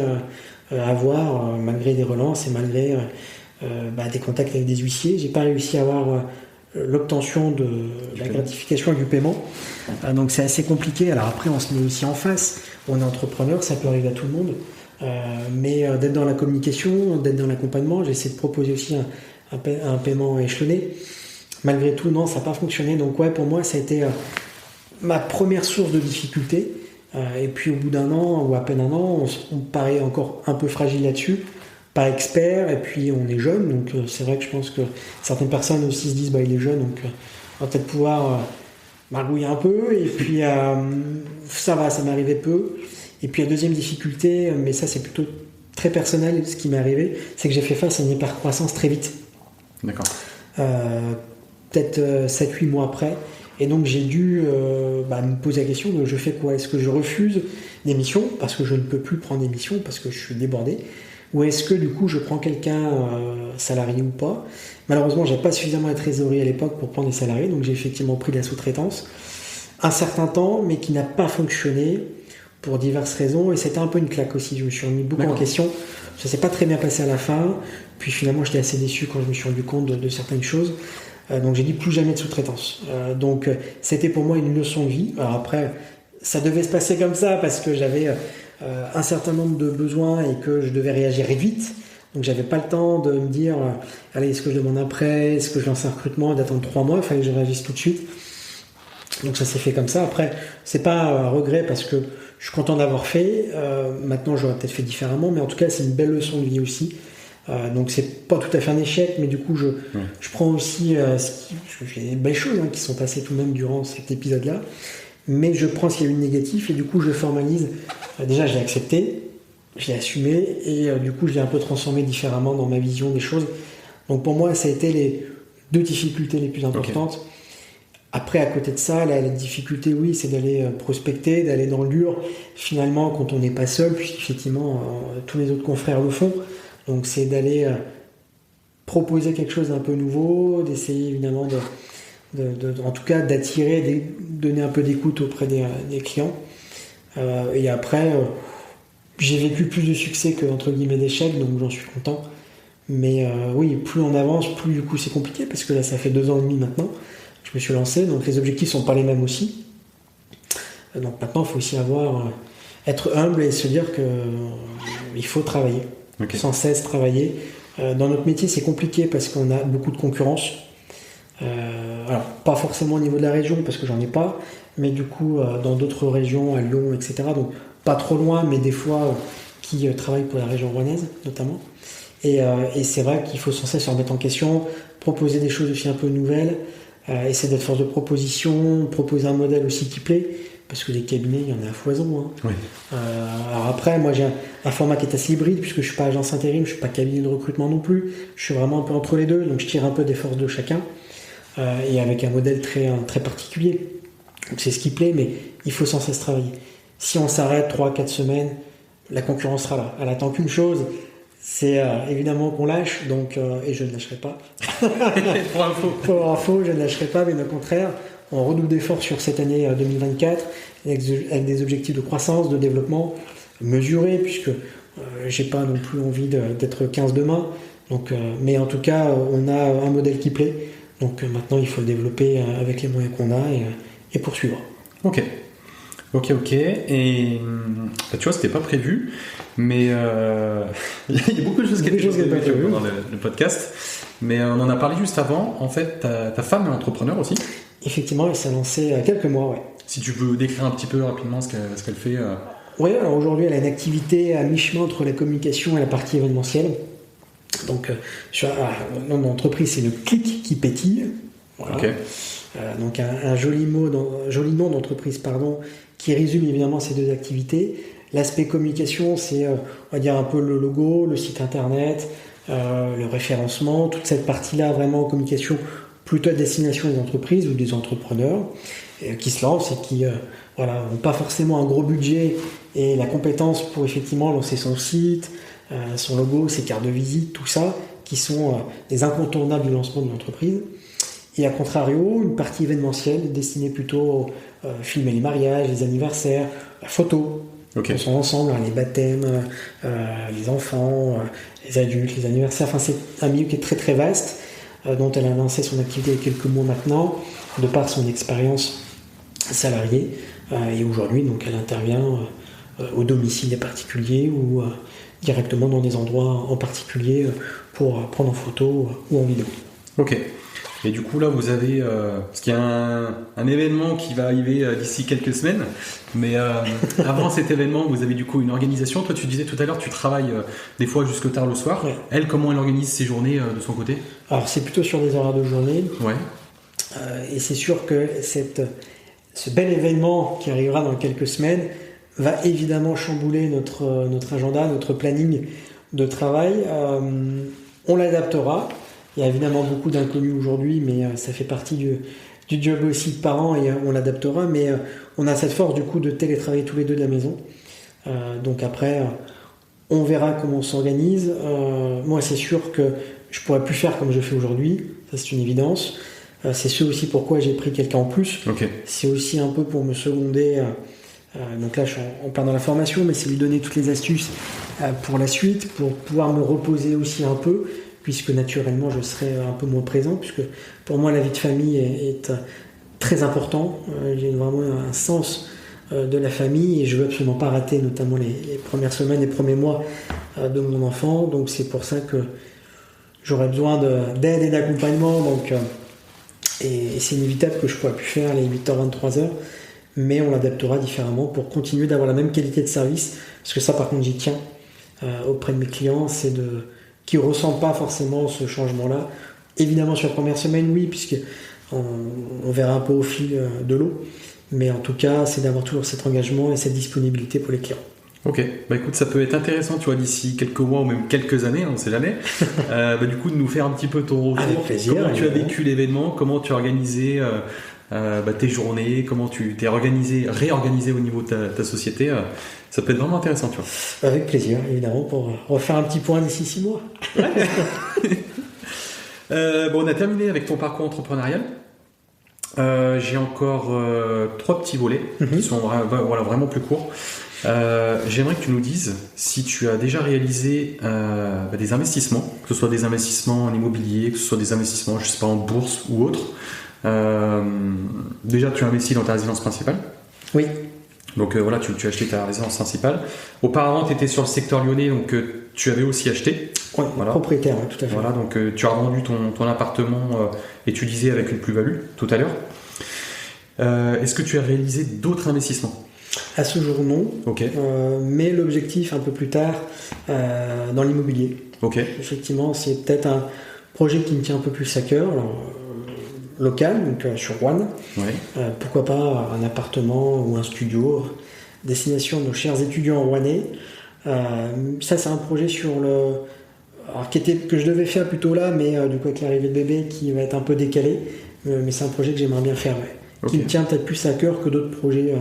à avoir, malgré des relances et malgré des contacts avec des huissiers, j'ai pas réussi à avoir l'obtention de la gratification et du paiement. Donc c'est assez compliqué. Alors après, on se met aussi en face. on est entrepreneur, ça peut arriver à tout le monde. Mais d'être dans la communication, d'être dans l'accompagnement, j'essaie de proposer aussi un paiement échelonné. Malgré tout, non, ça n'a pas fonctionné. Donc ouais, pour moi, ça a été ma première source de difficulté. Et puis au bout d'un an, ou à peine un an, on paraît encore un peu fragile là-dessus, pas expert, et puis on est jeune, donc c'est vrai que je pense que certaines personnes aussi se disent il est jeune, donc on va peut-être pouvoir magouiller un peu, et puis ça va, ça m'est arrivé peu. Et puis la deuxième difficulté, mais ça c'est plutôt très personnel, ce qui m'est arrivé, c'est que j'ai fait face à une hypercroissance très vite. D'accord. Peut-être 7-8 mois après. Et donc j'ai dû me poser la question de je fais quoi ? Est-ce que je refuse des missions parce que je ne peux plus prendre des missions parce que je suis débordé ? Ou est-ce que du coup je prends quelqu'un salarié ou pas ? Malheureusement, j'avais pas suffisamment de trésorerie à l'époque pour prendre des salariés, donc j'ai effectivement pris de la sous-traitance un certain temps, mais qui n'a pas fonctionné pour diverses raisons. Et c'était un peu une claque aussi. Je me suis remis beaucoup en question. Ça s'est pas très bien passé à la fin. Puis finalement, j'étais assez déçu quand je me suis rendu compte de certaines choses. Donc j'ai dit plus jamais de sous-traitance. Donc c'était pour moi une leçon de vie. Alors après, ça devait se passer comme ça parce que j'avais un certain nombre de besoins et que je devais réagir vite. Donc j'avais pas le temps de me dire allez, est-ce que je demande un prêt, est-ce que je lance un recrutement, d'attendre 3 mois, il fallait que je réagisse tout de suite. Donc ça s'est fait comme ça. Après, c'est pas un regret parce que je suis content d'avoir fait. Maintenant, j'aurais peut-être fait différemment, mais en tout cas, c'est une belle leçon de vie aussi. Donc c'est pas tout à fait un échec, mais du coup je prends aussi il y a des belles choses qui sont passées tout de même durant cet épisode-là, mais je prends ce qu'il y a eu de négatif et du coup je formalise. Déjà je l'ai accepté, je l'ai assumé et du coup je l'ai un peu transformé différemment dans ma vision des choses. Donc pour moi ça a été les 2 difficultés les plus importantes. Okay. Après à côté de ça, la difficulté oui c'est d'aller prospecter, d'aller dans le dur finalement quand on n'est pas seul, puisqu'effectivement tous les autres confrères le font. Donc c'est d'aller proposer quelque chose d'un peu nouveau, d'essayer évidemment en tout cas d'attirer, donner un peu d'écoute auprès des clients. Et après, j'ai vécu plus de succès que entre guillemets d'échecs, donc j'en suis content. Mais oui, plus on avance, plus du coup c'est compliqué parce que là ça fait 2 ans et demi maintenant que je me suis lancé, donc les objectifs sont pas les mêmes aussi. Donc maintenant il faut aussi être humble et se dire qu'il faut travailler. Okay. Sans cesse travailler. Dans notre métier, c'est compliqué parce qu'on a beaucoup de concurrence. Alors, pas forcément au niveau de la région, parce que j'en ai pas, mais du coup, dans d'autres régions, à Lyon, etc. Donc, pas trop loin, mais des fois, qui travaillent pour la région rouennaise, notamment. Et c'est vrai qu'il faut sans cesse se remettre en question, proposer des choses aussi un peu nouvelles, essayer d'être force de proposition, proposer un modèle aussi qui plaît. Parce que des cabinets, il y en a à foison. Oui. Alors après, moi j'ai un format qui est assez hybride, puisque je ne suis pas agence intérim, je ne suis pas cabinet de recrutement non plus. Je suis vraiment un peu entre les deux, donc je tire un peu des forces de chacun, et avec un modèle très, très particulier. Donc c'est ce qui plaît, mais il faut sans cesse travailler. Si on s'arrête 3-4 semaines, la concurrence sera là. Elle attend qu'une chose, c'est évidemment qu'on lâche, donc, et je ne lâcherai pas. Pour info, je ne lâcherai pas, mais au contraire, on redouble d'efforts sur cette année 2024 avec des objectifs de croissance, de développement mesurés, puisque j'ai pas non plus envie d'être 15 demain. Donc, mais en tout cas, on a un modèle qui plaît. Donc maintenant, il faut le développer avec les moyens qu'on a et poursuivre. Ok. Et tu vois, c'était pas prévu, mais il y a beaucoup de choses qui étaient pas prévues pendant le podcast. Mais on en a parlé juste avant. En fait, ta femme est entrepreneur aussi. Effectivement, elle s'est lancée il y a quelques mois, ouais. Si tu veux décrire un petit peu rapidement ce qu'elle fait. Oui, alors aujourd'hui, elle a une activité à mi-chemin entre la communication et la partie événementielle. Donc, nom d'entreprise, c'est le Clic qui pétille. Voilà. Okay. Donc, un joli nom d'entreprise, qui résume évidemment ces 2 activités. L'aspect communication, c'est, on va dire, un peu le logo, le site internet, le référencement, toute cette partie-là, vraiment en communication, plutôt à destination des entreprises ou des entrepreneurs qui se lancent et qui n'ont pas forcément un gros budget et la compétence pour effectivement lancer son site, son logo, ses cartes de visite, tout ça, qui sont des incontournables du lancement d'une entreprise. Et à contrario, une partie événementielle destinée plutôt à filmer les mariages, les anniversaires, la photo. Okay. On sont ensemble, les baptêmes, les enfants, les adultes, les anniversaires. Enfin, c'est un milieu qui est très très vaste, dont elle a lancé son activité il y a quelques mois maintenant, de par son expérience salariée. Et aujourd'hui, donc, elle intervient au domicile des particuliers ou directement dans des endroits en particulier pour prendre en photo ou en vidéo. Ok. Et du coup là vous avez, parce qu'il y a un événement qui va arriver d'ici quelques semaines, mais avant cet événement vous avez du coup une organisation. Toi tu disais tout à l'heure tu travailles des fois jusque tard le soir. Ouais. Elle, comment elle organise ses journées de son côté? Alors c'est plutôt sur des horaires de journée. Ouais. Et c'est sûr que ce bel événement qui arrivera dans quelques semaines va évidemment chambouler notre agenda, notre planning de travail. On l'adaptera. Il y a évidemment beaucoup d'inconnus aujourd'hui, mais ça fait partie du job aussi de parents et on l'adaptera. Mais on a cette force du coup de télétravailler tous les deux de la maison. Donc après, on verra comment on s'organise. Moi, c'est sûr que je ne pourrais plus faire comme je fais aujourd'hui. Ça, c'est une évidence. C'est ce aussi pourquoi j'ai pris quelqu'un en plus. Okay. C'est aussi un peu pour me seconder. Donc là, je suis en plein dans la formation, mais c'est lui donner toutes les astuces pour la suite, pour pouvoir me reposer aussi un peu, puisque naturellement, je serai un peu moins présent, puisque pour moi, la vie de famille est très important. J'ai vraiment un sens de la famille et je veux absolument pas rater, notamment les premières semaines, les premiers mois de mon enfant. Donc c'est pour ça que j'aurais besoin d'aide et d'accompagnement. Donc et c'est inévitable que je ne pourrais plus faire les 8h, 23h, mais on l'adaptera différemment pour continuer d'avoir la même qualité de service, parce que ça par contre j'y tiens auprès de mes clients, c'est qu'ils ne ressentent pas forcément ce changement-là. Évidemment sur la première semaine, oui, puisque on verra un peu au fil de l'eau, mais en tout cas c'est d'avoir toujours cet engagement et cette disponibilité pour les clients. Ok, bah écoute, ça peut être intéressant, tu vois, d'ici quelques mois ou même quelques années, on ne sait jamais, du coup de nous faire un petit peu ton retour. Avec plaisir. Comment tu as vécu l'événement, comment tu as organisé tes journées, comment tu t'es réorganisé au niveau de ta société, ça peut être vraiment intéressant, tu vois. Avec plaisir, évidemment, pour refaire un petit point d'ici 6 mois. On a terminé avec ton parcours entrepreneurial. J'ai encore 3 petits volets qui sont vraiment plus courts. J'aimerais que tu nous dises si tu as déjà réalisé des investissements, que ce soit des investissements en immobilier, que ce soit des investissements, je sais pas, en bourse ou autre. Déjà, tu as investi dans ta résidence principale. Oui. Donc tu as acheté ta résidence principale. Auparavant, tu étais sur le secteur lyonnais, donc tu avais aussi acheté. Oui, propriétaire, tout à fait. Voilà, donc tu as revendu ton appartement et tu disais avec une plus-value tout à l'heure. Est-ce que tu as réalisé d'autres investissements ? À ce jour, non. Okay. Mais l'objectif, un peu plus tard, dans l'immobilier. Okay. Effectivement, c'est peut-être un projet qui me tient un peu plus à cœur, local, donc sur Rouen. Ouais. Pourquoi pas un appartement ou un studio, destination de nos chers étudiants rouennais. Ça, c'est un projet que je devais faire plutôt là, mais du coup, avec l'arrivée de bébé, qui va être un peu décalé. Mais c'est un projet que j'aimerais bien faire, qui me tient peut-être plus à cœur que d'autres projets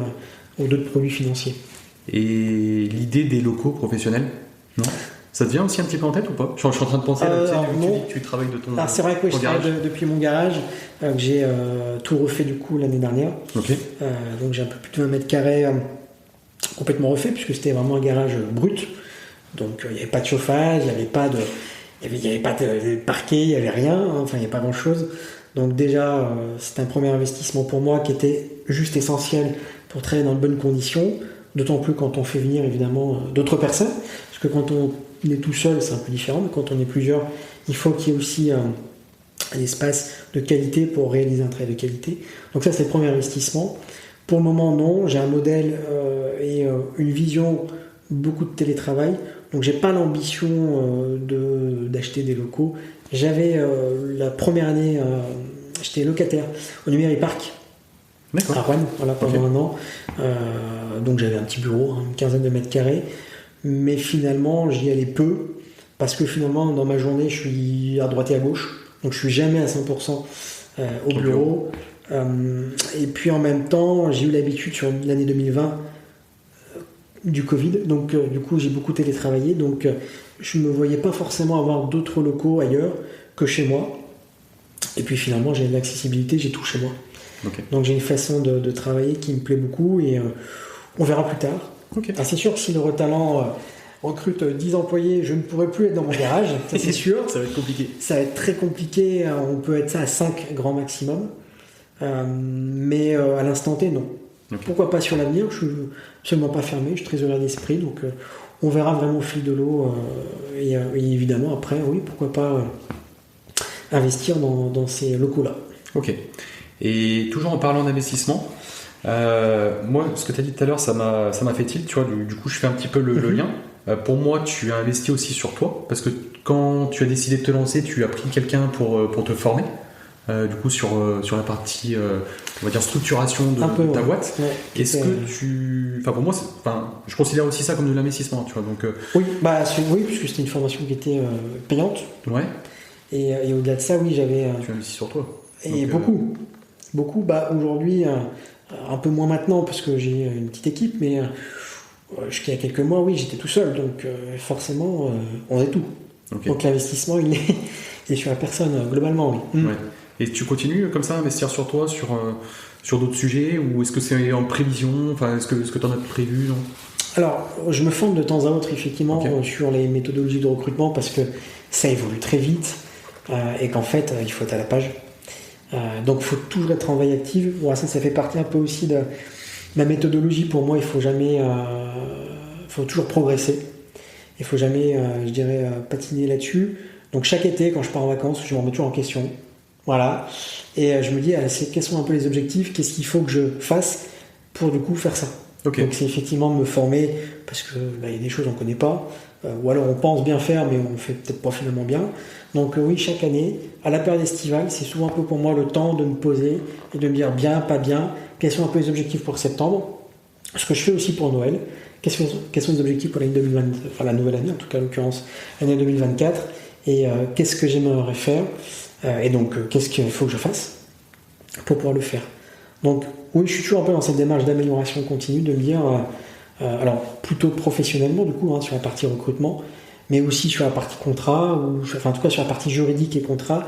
ou d'autres produits financiers. Et l'idée des locaux professionnels, non ? Ça te vient aussi un petit peu en tête ou pas ? Je suis en train de penser, tu travailles de ton garage. C'est vrai que je travaille depuis mon garage, que j'ai tout refait du coup l'année dernière. Okay. Donc j'ai un peu plus de 20 mètres carrés complètement refait, puisque c'était vraiment un garage brut. Donc il n'y avait pas de chauffage, il n'y avait pas de parquet, il n'y avait rien, enfin il n'y avait pas grand-chose. Donc déjà, c'est un premier investissement pour moi qui était juste essentiel pour travailler dans de bonnes conditions, d'autant plus quand on fait venir évidemment d'autres personnes, parce que quand on est tout seul, c'est un peu différent, mais quand on est plusieurs, il faut qu'il y ait aussi un espace de qualité pour réaliser un travail de qualité. Donc ça, c'est le premier investissement. Pour le moment, non, j'ai un modèle et une vision, beaucoup de télétravail, donc j'ai pas l'ambition d'acheter des locaux. J'avais la première année, j'étais locataire au Numérique Park. D'accord. À Rouen, voilà, pendant un an. Donc j'avais un petit bureau, une quinzaine de mètres carrés. Mais finalement, j'y allais peu, parce que finalement, dans ma journée, je suis à droite et à gauche. Donc je suis jamais à 100% au bureau. Et puis en même temps, j'ai eu l'habitude sur l'année 2020 du Covid. Donc du coup, j'ai beaucoup télétravaillé. Donc je ne me voyais pas forcément avoir d'autres locaux ailleurs que chez moi. Et puis finalement, j'ai de l'accessibilité, j'ai tout chez moi. Okay. Donc j'ai une façon de travailler qui me plaît beaucoup et on verra plus tard. Okay. C'est sûr que si le Retalent recrute 10 employés, je ne pourrai plus être dans mon garage, ça c'est sûr. Ça va être compliqué. Ça va être très compliqué, on peut être ça à 5 grand maximum. Mais à l'instant T, non. Okay. Pourquoi pas sur l'avenir, je suis absolument pas fermé, je suis très ouvert d'esprit, donc on verra vraiment au fil de l'eau. Et évidemment, après, oui, pourquoi pas investir dans ces locaux-là. Ok. Et toujours en parlant d'investissement, moi, ce que tu as dit tout à l'heure, ça m'a fait tilt, tu vois, du coup, je fais un petit peu le lien. Pour moi, tu as investi aussi sur toi, parce que quand tu as décidé de te lancer, tu as pris quelqu'un pour te former, du coup, sur la partie, on va dire, structuration de ta boîte. Ouais, Est-ce que tu... Enfin, pour moi, je considère aussi ça comme de l'investissement, tu vois, donc... Oui, puisque c'était une formation qui était payante. Ouais. Et au-delà de ça, oui, j'avais... Tu investis sur toi. Et donc, beaucoup. Aujourd'hui, un peu moins maintenant, parce que j'ai une petite équipe, mais jusqu'il y a quelques mois, oui, j'étais tout seul, donc forcément, on est tout. Okay. Donc l'investissement, il est sur la personne, globalement, oui. Ouais. Et tu continues comme ça à investir sur toi, sur d'autres sujets, ou est-ce que c'est en prévision, enfin, est-ce que tu en as prévu, non? Alors, je me forme de temps à autre, effectivement, Okay. sur les méthodologies de recrutement, parce que ça évolue très vite, et qu'en fait, il faut être à la page. Donc il faut toujours être en veille active. Bon, ça fait partie un peu aussi de ma méthodologie. Pour moi, il faut toujours progresser. Il faut jamais, patiner là-dessus. Donc chaque été, quand je pars en vacances, je me remets toujours en question. Voilà. Et je me dis, quels sont un peu les objectifs, qu'est-ce qu'il faut que je fasse pour du coup faire ça. Okay. Donc c'est effectivement me former, parce que y a des choses qu'on ne connaît pas, ou alors on pense bien faire, mais on fait peut-être pas finalement bien. Donc oui, chaque année, à la période estivale, c'est souvent un peu pour moi le temps de me poser et de me dire bien, pas bien, quels sont un peu les objectifs pour septembre, ce que je fais aussi pour Noël, quels sont les objectifs pour l'année 2020, enfin la nouvelle année en tout cas, en l'occurrence l'année 2024, et qu'est-ce que j'aimerais faire, et donc qu'est-ce qu'il faut que je fasse pour pouvoir le faire. Donc oui, je suis toujours un peu dans cette démarche d'amélioration continue, de me dire, alors plutôt professionnellement du coup, sur la partie recrutement, mais aussi sur la partie contrat, enfin en tout cas sur la partie juridique et contrat,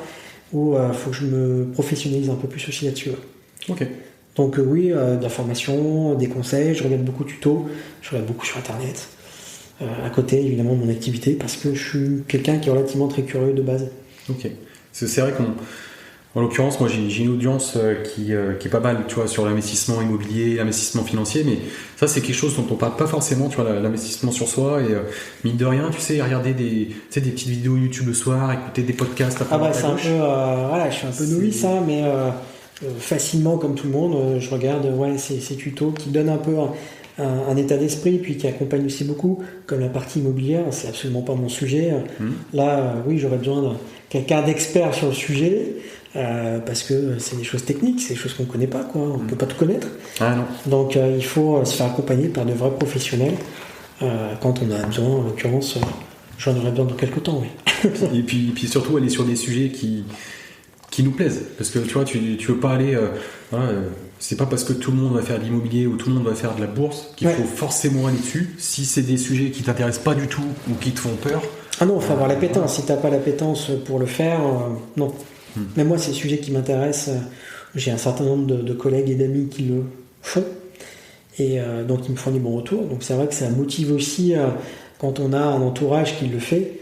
où il faut que je me professionnalise un peu plus aussi là-dessus. Ok. Donc oui, de la formation, des conseils, je regarde beaucoup de tutos, je regarde beaucoup sur internet, à côté évidemment de mon activité, parce que je suis quelqu'un qui est relativement très curieux de base. Ok. C'est vrai en l'occurrence, moi j'ai une audience qui est pas mal, tu vois, sur l'investissement immobilier, l'investissement financier, mais ça c'est quelque chose dont on parle pas forcément, tu vois, l'investissement sur soi, et mine de rien, tu sais, regarder des petites vidéos YouTube le soir, écouter des podcasts à droite à gauche. Je suis un peu novice, mais facilement comme tout le monde, je regarde ces tutos qui donnent un peu un état d'esprit, puis qui accompagnent aussi beaucoup, comme la partie immobilière, c'est absolument pas mon sujet. Là, oui, j'aurais besoin de quelqu'un d'expert sur le sujet, parce que c'est des choses techniques, c'est des choses qu'on ne connaît pas, quoi. On ne peut pas tout connaître. Ah non. Donc il faut se faire accompagner par de vrais professionnels quand on a besoin, en l'occurrence, j'en aurais besoin dans quelques temps. Oui. et puis surtout aller sur des sujets qui nous plaisent, parce que tu vois, tu veux pas aller c'est pas parce que tout le monde va faire de l'immobilier ou tout le monde va faire de la bourse qu'il faut forcément aller dessus. Si c'est des sujets qui t'intéressent pas du tout ou qui te font peur, ah non, il faut avoir l'appétence. Si t'as pas l'appétence pour le faire, non. Mais moi, c'est des sujets qui m'intéressent. J'ai un certain nombre de collègues et d'amis qui le font, et donc ils me font du bon retour. Donc c'est vrai que ça motive aussi quand on a un entourage qui le fait,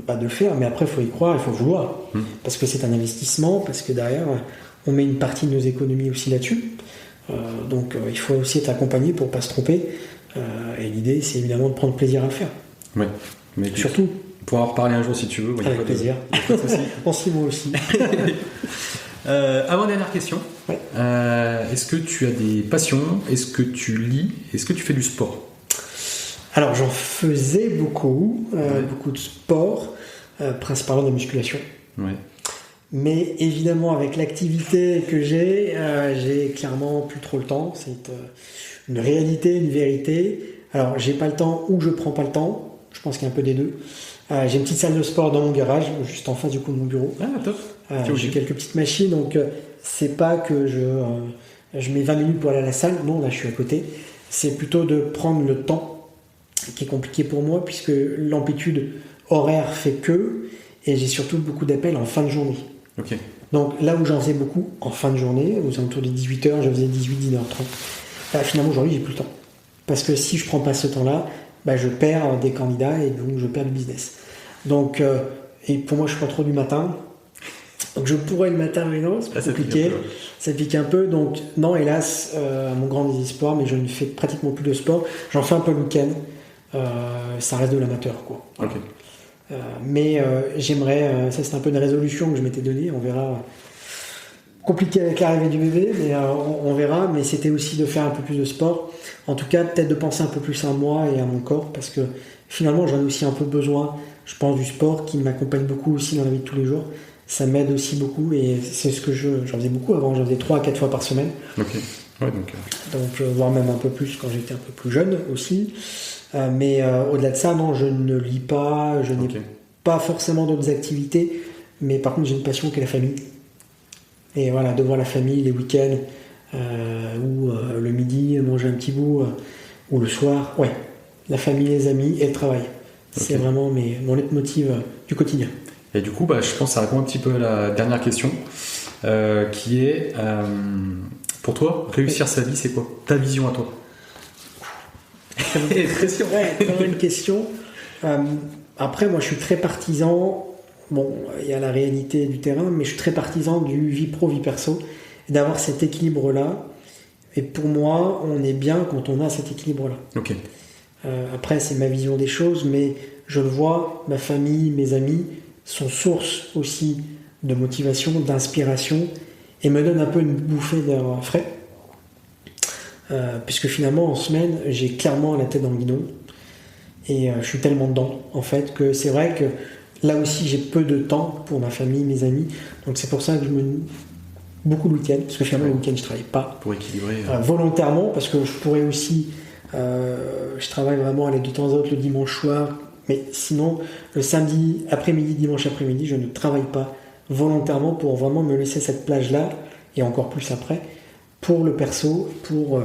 de le faire. Mais après, il faut y croire, il faut vouloir, parce que c'est un investissement, parce que derrière, on met une partie de nos économies aussi là-dessus. Donc il faut aussi être accompagné pour pas se tromper. Et l'idée, c'est évidemment de prendre plaisir à le faire. Ouais. Mais surtout. On pourra en reparler un jour si tu veux. Avec plaisir. En 6 mois aussi. Avant-dernière question. Ouais. Est-ce que tu as des passions? Est-ce que tu lis? Est-ce que tu fais du sport? Alors j'en faisais beaucoup de sport, principalement de la musculation. Ouais. Mais évidemment avec l'activité que j'ai clairement plus trop le temps. C'est une réalité, une vérité. Alors j'ai pas le temps ou je prends pas le temps. Je pense qu'il y a un peu des deux. J'ai une petite salle de sport dans mon garage, juste en face du coup de mon bureau. Ah, top. J'ai quelques petites machines, donc c'est pas que je mets 20 minutes pour aller à la salle. Non, là je suis à côté. C'est plutôt de prendre le temps, qui est compliqué pour moi, puisque l'amplitude horaire fait que, et j'ai surtout beaucoup d'appels en fin de journée. Okay. Donc là où j'en faisais beaucoup, en fin de journée, aux alentours des 18h, je faisais 18-19h30. Finalement aujourd'hui j'ai plus le temps. Parce que si je prends pas ce temps-là, je perds des candidats et donc je perds du business. Donc, et pour moi je suis pas trop du matin. Donc je pourrais le matin, mais non, c'est compliqué. Ça pique un peu. Donc non, hélas, à mon grand désespoir, mais je ne fais pratiquement plus de sport. J'en fais un peu le week-end. Ça reste de l'amateur, quoi. Ok. Mais j'aimerais, ça c'est un peu une résolution que je m'étais donnée, on verra. Compliqué avec l'arrivée du bébé, mais on verra. Mais c'était aussi de faire un peu plus de sport. En tout cas, peut-être de penser un peu plus à moi et à mon corps, parce que finalement, j'en ai aussi un peu besoin. Je pense du sport qui m'accompagne beaucoup aussi dans la vie de tous les jours. Ça m'aide aussi beaucoup et c'est ce que j'en faisais beaucoup avant. J'en faisais 3 à 4 fois par semaine. Ok. Ouais, donc voire même un peu plus quand j'étais un peu plus jeune aussi. Mais au-delà de ça, non, je ne lis pas, je n'ai pas forcément d'autres activités, mais par contre j'ai une passion qui est la famille. Et voilà, de voir la famille les week-ends, ou le midi, manger un petit bout, ou le soir, ouais, la famille, les amis et le travail. C'est vraiment mon leitmotiv du quotidien. Et du coup, je pense que ça répond un petit peu à la dernière question, qui est, pour toi, réussir sa vie, c'est quoi? Ta vision à toi? Très bonne question. Après, moi, je suis très partisan. Bon, il y a la réalité du terrain, mais je suis très partisan du vie pro, vie perso, et d'avoir cet équilibre-là. Et pour moi, on est bien quand on a cet équilibre-là. Ok. Après, c'est ma vision des choses, mais je le vois, ma famille, mes amis sont source aussi de motivation, d'inspiration, et me donnent un peu une bouffée d'air frais. Puisque finalement, en semaine, j'ai clairement la tête dans le guidon. Et je suis tellement dedans, en fait, que c'est vrai que là aussi, j'ai peu de temps pour ma famille, mes amis. Donc c'est pour ça que je me... Beaucoup le week-end, parce que finalement, le week-end, je ne travaille pas. Pour équilibrer. Volontairement, parce que je pourrais aussi... je travaille vraiment aller de temps à autre le dimanche soir. Mais sinon, le samedi après-midi, dimanche après-midi, je ne travaille pas volontairement pour vraiment me laisser cette plage-là, et encore plus après, pour le perso, pour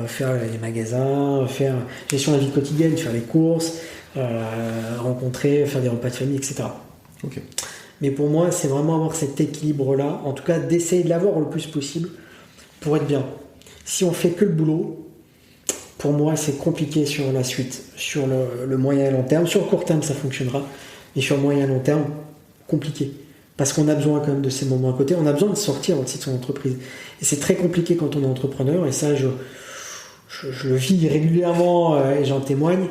faire les magasins, faire gestion de la vie quotidienne, faire les courses, rencontrer, faire des repas de famille, etc. Okay. Mais pour moi, c'est vraiment avoir cet équilibre-là, en tout cas d'essayer de l'avoir le plus possible pour être bien. Si on fait que le boulot, pour moi, c'est compliqué sur la suite, sur le moyen et long terme. Sur le court terme, ça fonctionnera, mais sur le moyen et long terme, compliqué. Parce qu'on a besoin quand même de ces moments à côté. On a besoin de sortir aussi de son entreprise. Et c'est très compliqué quand on est entrepreneur, et ça, je le vis régulièrement et j'en témoigne.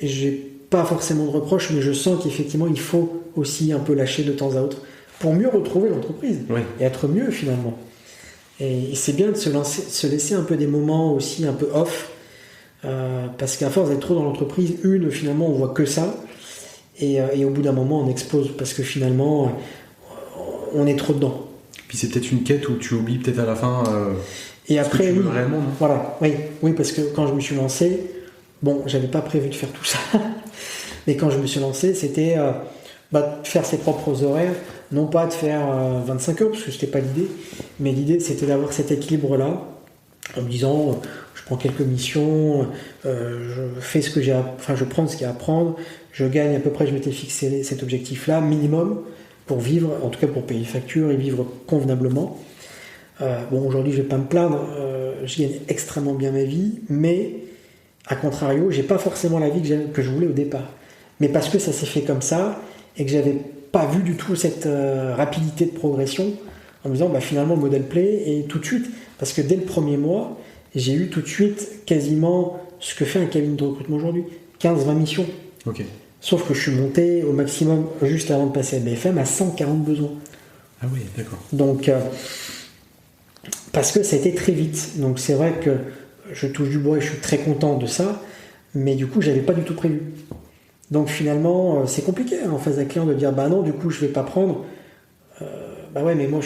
J'ai pas forcément de reproches, mais je sens qu'effectivement, il faut aussi un peu lâcher de temps à autre pour mieux retrouver l'entreprise et être mieux finalement. Et c'est bien de se laisser un peu des moments aussi un peu off, parce qu'à force d'être trop dans l'entreprise, finalement, on voit que ça. Et au bout d'un moment, on explose parce que finalement, on est trop dedans. Puis c'est peut-être une quête où tu oublies peut-être à la fin. Et après, ce que tu veux réellement, non ? Voilà, oui, parce que quand je me suis lancé, bon, j'avais pas prévu de faire tout ça, mais quand je me suis lancé, c'était de faire ses propres horaires, non pas de faire 25 heures, parce que c'était pas l'idée, mais l'idée c'était d'avoir cet équilibre-là, en me disant, je prends quelques missions, je fais ce que je prends ce qu'il y a à prendre, je gagne à peu près, je m'étais fixé cet objectif-là, minimum, pour vivre, en tout cas pour payer les factures et vivre convenablement. Aujourd'hui, je vais pas me plaindre, je gagne extrêmement bien ma vie, mais à contrario, j'ai pas forcément la vie que je voulais au départ. Mais parce que ça s'est fait comme ça, et que j'avais pas vu du tout cette rapidité de progression, en me disant finalement le modèle plaît, et tout de suite, parce que dès le premier mois, j'ai eu tout de suite quasiment ce que fait un cabinet de recrutement aujourd'hui, 15-20 missions. Okay. Sauf que je suis monté au maximum, juste avant de passer à BFM, à 140 besoins. Ah oui, d'accord. Donc, parce que ça a été très vite. Donc c'est vrai que je touche du bois et je suis très content de ça, mais du coup, j'avais pas du tout prévu. Donc finalement, c'est compliqué en face d'un client de dire non, du coup, je vais pas prendre. Ouais, mais moi,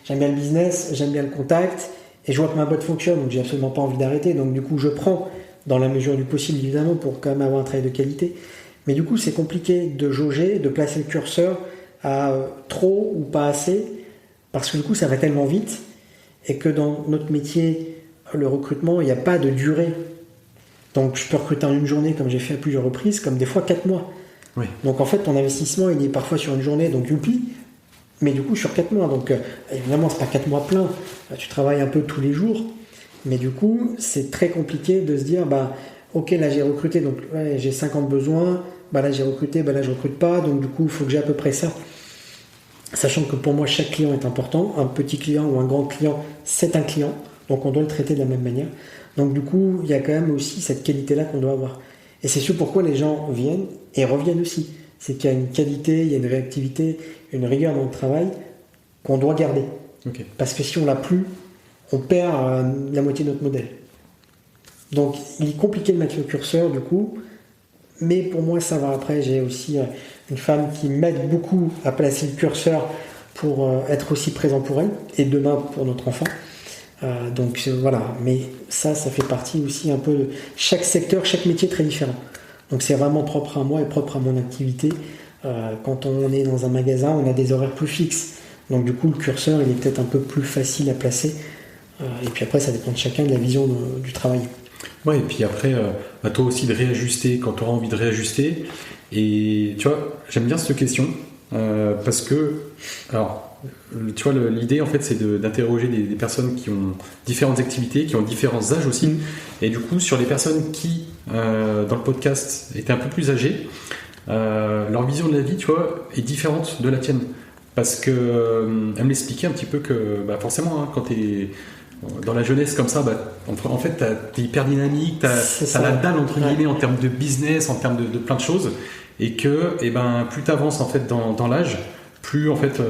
j'aime bien le business, j'aime bien le contact, et je vois que ma boîte fonctionne, donc j'ai absolument pas envie d'arrêter. Donc du coup, je prends dans la mesure du possible, évidemment, pour quand même avoir un travail de qualité. Mais du coup, c'est compliqué de jauger, de placer le curseur à trop ou pas assez, parce que du coup, ça va tellement vite, et que dans notre métier, le recrutement, il n'y a pas de durée. Donc je peux recruter en une journée, comme j'ai fait à plusieurs reprises, comme des fois 4 mois. Oui. Donc en fait, ton investissement, il est parfois sur une journée, donc youpi, mais du coup sur 4 mois. Donc évidemment, c'est pas 4 mois pleins, tu travailles un peu tous les jours, mais du coup, c'est très compliqué de se dire, ok, là j'ai recruté, donc j'ai 50 besoins, là j'ai recruté, là je recrute pas, donc du coup, il faut que j'ai à peu près ça. sachant que pour moi, chaque client est important. Un petit client ou un grand client, c'est un client. Donc, on doit le traiter de la même manière. Donc, du coup, il y a quand même aussi cette qualité-là qu'on doit avoir. Et c'est sûr pourquoi les gens viennent et reviennent aussi. C'est qu'il y a une qualité, il y a une réactivité, une rigueur dans le travail qu'on doit garder. Okay. Parce que si on l'a plus, on perd la moitié de notre modèle. Donc, il est compliqué de mettre le curseur, du coup. Mais pour moi, ça va. Après, j'ai aussi une femme qui m'aide beaucoup à placer le curseur pour être aussi présent pour elle et demain pour notre enfant. Donc voilà, mais ça fait partie aussi un peu de chaque secteur, chaque métier est très différent. Donc c'est vraiment propre à moi et propre à mon activité. Quand on est dans un magasin, on a des horaires plus fixes. Donc du coup, le curseur, il est peut-être un peu plus facile à placer. Et puis après, ça dépend de chacun, de la vision du travail. Ouais, et puis après, à toi aussi de réajuster quand tu auras envie de réajuster. Et tu vois, j'aime bien cette question parce que, alors, tu vois, l'idée en fait, c'est d'interroger des personnes qui ont différentes activités, qui ont différents âges aussi. Et du coup, sur les personnes qui, dans le podcast, étaient un peu plus âgées, leur vision de la vie, tu vois, est différente de la tienne. Parce que elle m'expliquait un petit peu que, forcément, hein, quand tu es dans la jeunesse comme ça, en fait, t'es hyper dynamique, t'as la dalle entre guillemets en termes de business, en termes de plein de choses, et que, plus t'avances en fait dans l'âge, plus en fait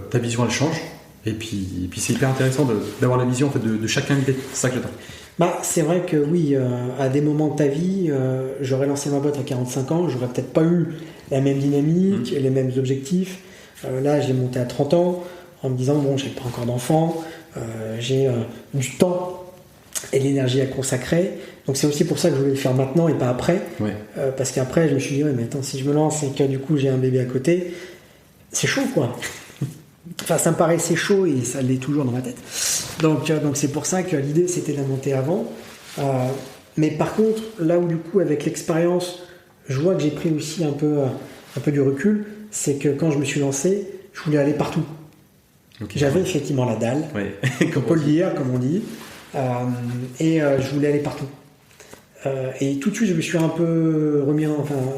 ta vision elle change. Et puis c'est hyper intéressant d'avoir la vision en fait de chaque invité. C'est ça que j'adore. C'est vrai que oui, à des moments de ta vie, j'aurais lancé ma boîte à 45 ans, j'aurais peut-être pas eu la même dynamique et les mêmes objectifs. Là, j'ai monté à 30 ans en me disant bon, j'ai pas encore d'enfants. J'ai du temps et de l'énergie à consacrer, donc c'est aussi pour ça que je voulais le faire maintenant et pas après. Parce qu'après je me suis dit mais attends, si je me lance et que du coup j'ai un bébé à côté, c'est chaud quoi. Enfin, ça me paraissait chaud et ça l'est toujours dans ma tête, donc c'est pour ça que l'idée c'était de la monter avant. Mais par contre, là où du coup avec l'expérience je vois que j'ai pris aussi un peu du recul, c'est que quand je me suis lancé, je voulais aller partout. Okay. J'avais effectivement la dalle, on peut le dire, comme on dit, et je voulais aller partout. Et tout de suite, je me suis un peu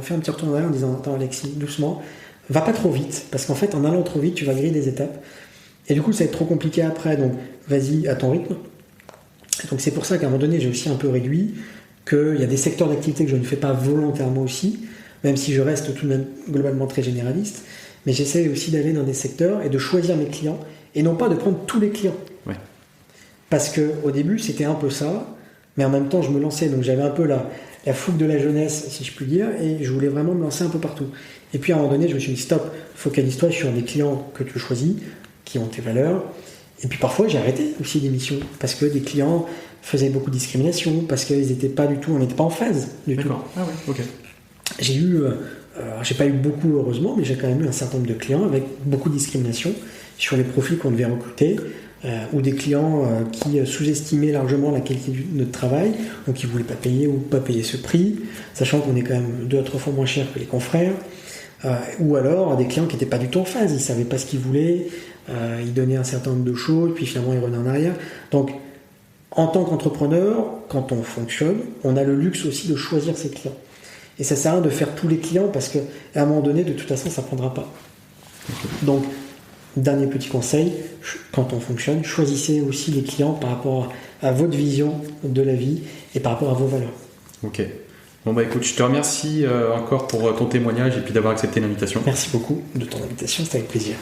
fait un petit retour en arrière en disant attends Alexis, doucement, va pas trop vite, parce qu'en fait, en allant trop vite, tu vas griller des étapes, et du coup, ça va être trop compliqué après, donc vas-y à ton rythme. Et donc c'est pour ça qu'à un moment donné, j'ai aussi un peu réduit, qu'il y a des secteurs d'activité que je ne fais pas volontairement aussi, même si je reste tout de même globalement très généraliste. Mais j'essaie aussi d'aller dans des secteurs et de choisir mes clients et non pas de prendre tous les clients. Parce qu'au début, c'était un peu ça, mais en même temps, je me lançais. Donc j'avais un peu la fougue de la jeunesse, si je puis dire, et je voulais vraiment me lancer un peu partout. Et puis à un moment donné, je me suis dit stop, focalise-toi sur des clients que tu choisis, qui ont tes valeurs. Et puis parfois, j'ai arrêté aussi des missions parce que des clients faisaient beaucoup de discrimination, parce qu'ils n'étaient pas du tout, on n'était pas en phase du tout. Ah ouais, ok. J'ai pas eu beaucoup heureusement, mais j'ai quand même eu un certain nombre de clients avec beaucoup de discrimination sur les profils qu'on devait recruter, ou des clients qui sous-estimaient largement la qualité de notre travail, donc qui voulaient pas payer ou pas payer ce prix, sachant qu'on est quand même 2 à 3 fois moins cher que les confrères, ou alors des clients qui n'étaient pas du tout en phase, ils savaient pas ce qu'ils voulaient, ils donnaient un certain nombre de choses, puis finalement ils revenaient en arrière. Donc en tant qu'entrepreneur, quand on fonctionne, on a le luxe aussi de choisir ses clients. Et ça sert à rien de faire tous les clients parce qu'à un moment donné, de toute façon, ça ne prendra pas. Donc, dernier petit conseil, quand on fonctionne, choisissez aussi les clients par rapport à votre vision de la vie et par rapport à vos valeurs. Ok. Bon écoute, je te remercie encore pour ton témoignage et puis d'avoir accepté l'invitation. Merci beaucoup de ton invitation, c'était avec plaisir.